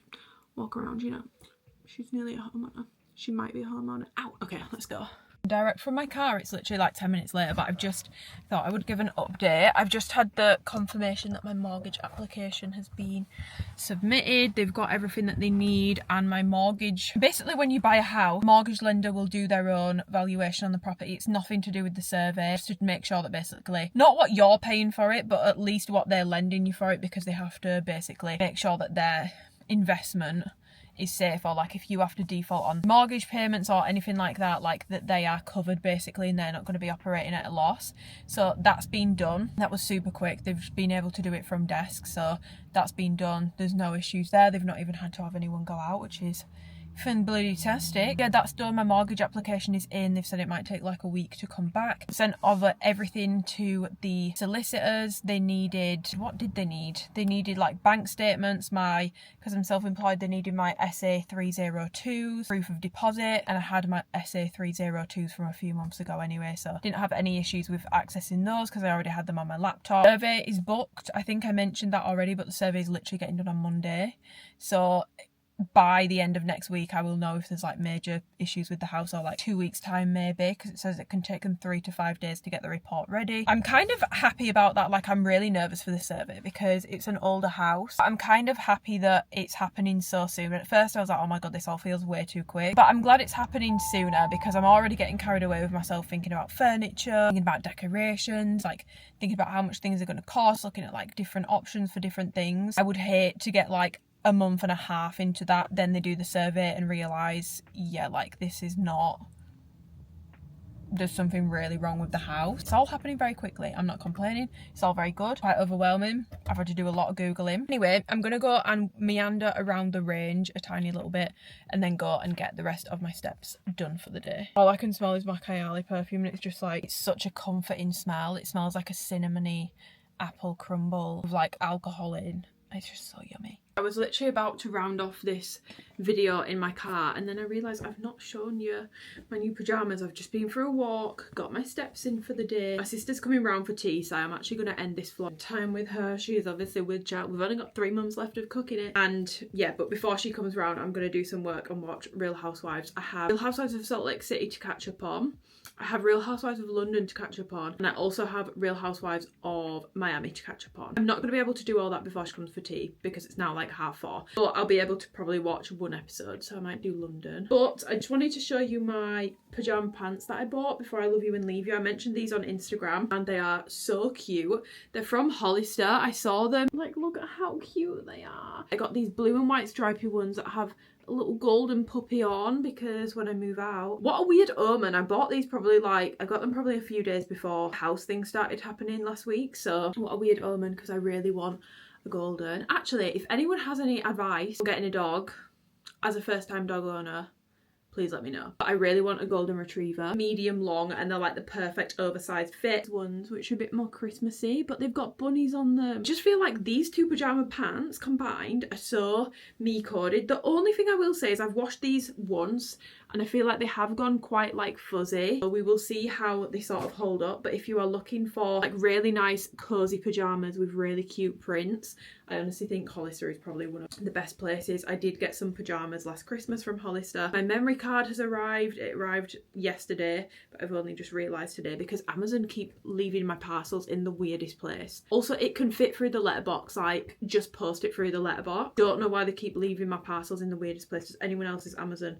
walk around, you know. She's nearly at home, aren't I? She might be home on it. Ow! Okay, let's go. Direct from my car. It's literally like 10 minutes later, but I've just thought I would give an update. I've just had the confirmation that my mortgage application has been submitted. They've got everything that they need, and my mortgage, basically when you buy a house, mortgage lender will do their own valuation on the property. It's nothing to do with the survey, just to make sure that basically not what you're paying for it, but at least what they're lending you for it, because they have to basically make sure that their investment is safe, or like if you have to default on mortgage payments or anything like that, like that they are covered basically, and they're not going to be operating at a loss. So that's been done. That was super quick. They've been able to do it from desk, so that's been done. There's no issues there. They've not even had to have anyone go out, which is fantastic. Yeah, that's done. My mortgage application is in. They've said it might take like a week to come back. Sent over everything to the solicitors. They needed, what did they need? They needed like bank statements, because I'm self-employed, they needed my SA302s, proof of deposit, and I had my SA302s from a few months ago anyway, so didn't have any issues with accessing those because I already had them on my laptop. Survey is booked. I think I mentioned that already, but the survey is literally getting done on Monday, so by the end of next week I will know if there's like major issues with the house, or like 2 weeks time maybe, because it says it can take them 3 to 5 days to get the report ready. I'm kind of happy about that. Like, I'm really nervous for the survey because it's an older house. I'm kind of happy that it's happening so soon. At first I was like, oh my god, this all feels way too quick, but I'm glad it's happening sooner, because I'm already getting carried away with myself, thinking about furniture, thinking about decorations, like thinking about how much things are going to cost, looking at like different options for different things. I would hate to get like a month and a half into that, then they do the survey and realise, yeah, like this is not, there's something really wrong with the house. It's all happening very quickly. I'm not complaining. It's all very good. Quite overwhelming. I've had to do a lot of Googling. Anyway, I'm going to go and meander around the range a tiny little bit and then go and get the rest of my steps done for the day. All I can smell is my Kayali perfume, and it's just like, it's such a comforting smell. It smells like a cinnamony apple crumble with like alcohol in. It's just so yummy. I was literally about to round off this video in my car, and then I realised I've not shown you my new pyjamas. I've just been for a walk, got my steps in for the day. My sister's coming round for tea, so I'm actually going to end this vlog time with her. She is obviously with Jack. We've only got 3 months left of cooking it, and yeah, but before she comes round, I'm going to do some work and watch Real Housewives. I have Real Housewives of Salt Lake City to catch up on. I have Real Housewives of London to catch up on, and I also have Real Housewives of Miami to catch up on. I'm not going to be able to do all that before she comes for tea because it's now like 4:30, but I'll be able to probably watch 1 episode, so I might do London. But I just wanted to show you my pyjama pants that I bought before I love you and leave you. I mentioned these on Instagram and they are so cute. They're from Hollister. I saw them, like, look at how cute they are. I got these blue and white stripy ones that have a little golden puppy on because when I move out. What a weird omen. I bought these probably like, I got them probably a few days before house things started happening last week, so what a weird omen because I really want a golden. Actually, if anyone has any advice on getting a dog as a first time dog owner, please let me know. But I really want a golden retriever, medium long, and they're like the perfect oversized fit ones, which are a bit more Christmassy, but they've got bunnies on them. I just feel like these 2 pyjama pants combined are so me coded. The only thing I will say is I've washed these once and I feel like they have gone quite like fuzzy. So we will see how they sort of hold up, but if you are looking for like really nice cozy pyjamas with really cute prints, I honestly think Hollister is probably one of the best places. I did get some pyjamas last Christmas from Hollister. My memory card has arrived. It arrived yesterday, but I've only just realised today because Amazon keep leaving my parcels in the weirdest place. Also, it can fit through the letterbox, like just post it through the letterbox. Don't know why they keep leaving my parcels in the weirdest places. Anyone else's Amazon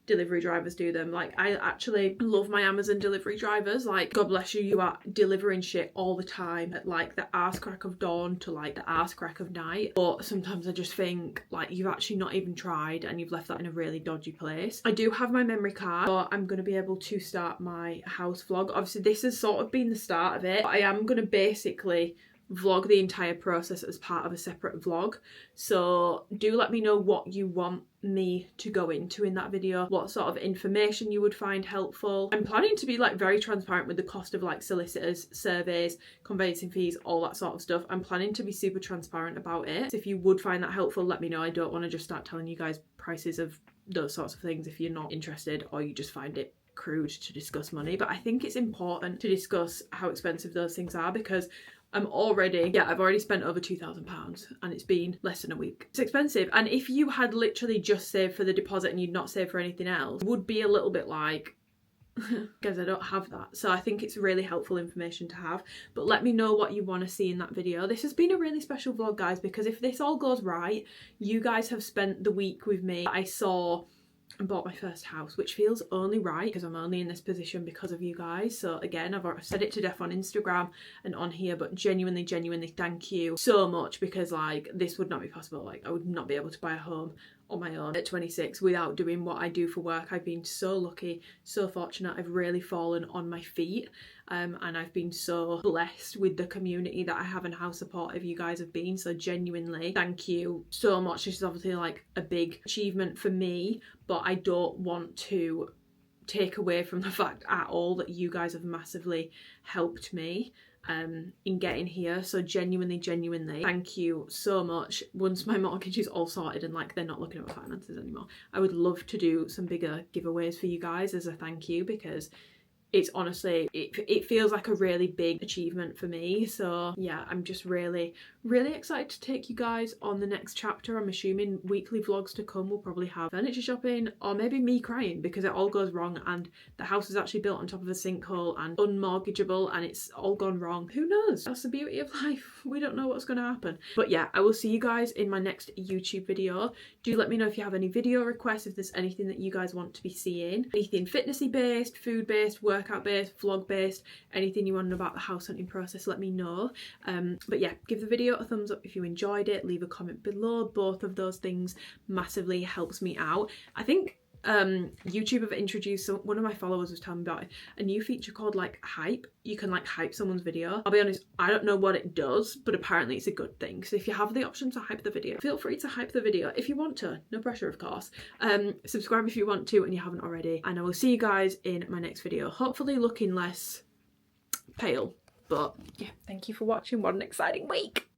delivery drivers do them. Like, I actually love my Amazon delivery drivers. Like, God bless you, you are delivering shit all the time at like the arse crack of dawn to like the arse crack of night. But sometimes I just think like you've actually not even tried and you've left that in a really dodgy place. I do have my memory card, so I'm going to be able to start my house vlog. Obviously this has sort of been the start of it, but I am going to basically vlog the entire process as part of a separate vlog. So do let me know what you want me to go into in that video, what sort of information you would find helpful. I'm planning to be like very transparent with the cost of like solicitors, surveys, conveyancing fees, all that sort of stuff. I'm planning to be super transparent about it. So if you would find that helpful, let me know. I don't want to just start telling you guys prices of those sorts of things if you're not interested or you just find it crude to discuss money. But I think it's important to discuss how expensive those things are because I've already spent over £2,000 and it's been less than a week. It's expensive, and if you had literally just saved for the deposit and you'd not saved for anything else, it would be a little bit like, because I don't have that. So I think it's really helpful information to have. But let me know what you want to see in that video. This has been a really special vlog, guys, because if this all goes right, you guys have spent the week with me. I saw and bought my first house, which feels only right because I'm only in this position because of you guys. So again, I've said it to death on Instagram and on here, but genuinely thank you so much, because like this would not be possible. Like I would not be able to buy a home on my own at 26 without doing what I do for work. I've been so lucky, so fortunate. I've really fallen on my feet, and I've been so blessed with the community that I have and how supportive you guys have been. So genuinely thank you so much. This is obviously like a big achievement for me, but I don't want to take away from the fact at all that you guys have massively helped me in getting here. So genuinely thank you so much. Once my mortgage is all sorted and like they're not looking at my finances anymore, I would love to do some bigger giveaways for you guys as a thank you, because it's honestly, it feels like a really big achievement for me. So yeah, I'm just really excited to take you guys on the next chapter. I'm assuming weekly vlogs to come will probably have furniture shopping or maybe me crying because it all goes wrong and the house is actually built on top of a sinkhole and unmortgageable and it's all gone wrong. Who knows? That's the beauty of life. We don't know what's going to happen. But yeah, I will see you guys in my next YouTube video. Do let me know if you have any video requests, if there's anything that you guys want to be seeing. Anything fitnessy based, food based, workout based, vlog based, anything you want to know about the house hunting process, let me know. But yeah, give the video a thumbs up if you enjoyed it, leave a comment below. Both of those things massively helps me out. I think YouTube have introduced, one of my followers was telling me about it, a new feature called like hype. You can like hype someone's video. I'll be honest, I don't know what it does, but apparently it's a good thing. So if you have the option to hype the video, feel free to hype the video if you want to. No pressure, of course. Subscribe if you want to and you haven't already, and I will see you guys in my next video, hopefully looking less pale. But yeah, thank you for watching. What an exciting week.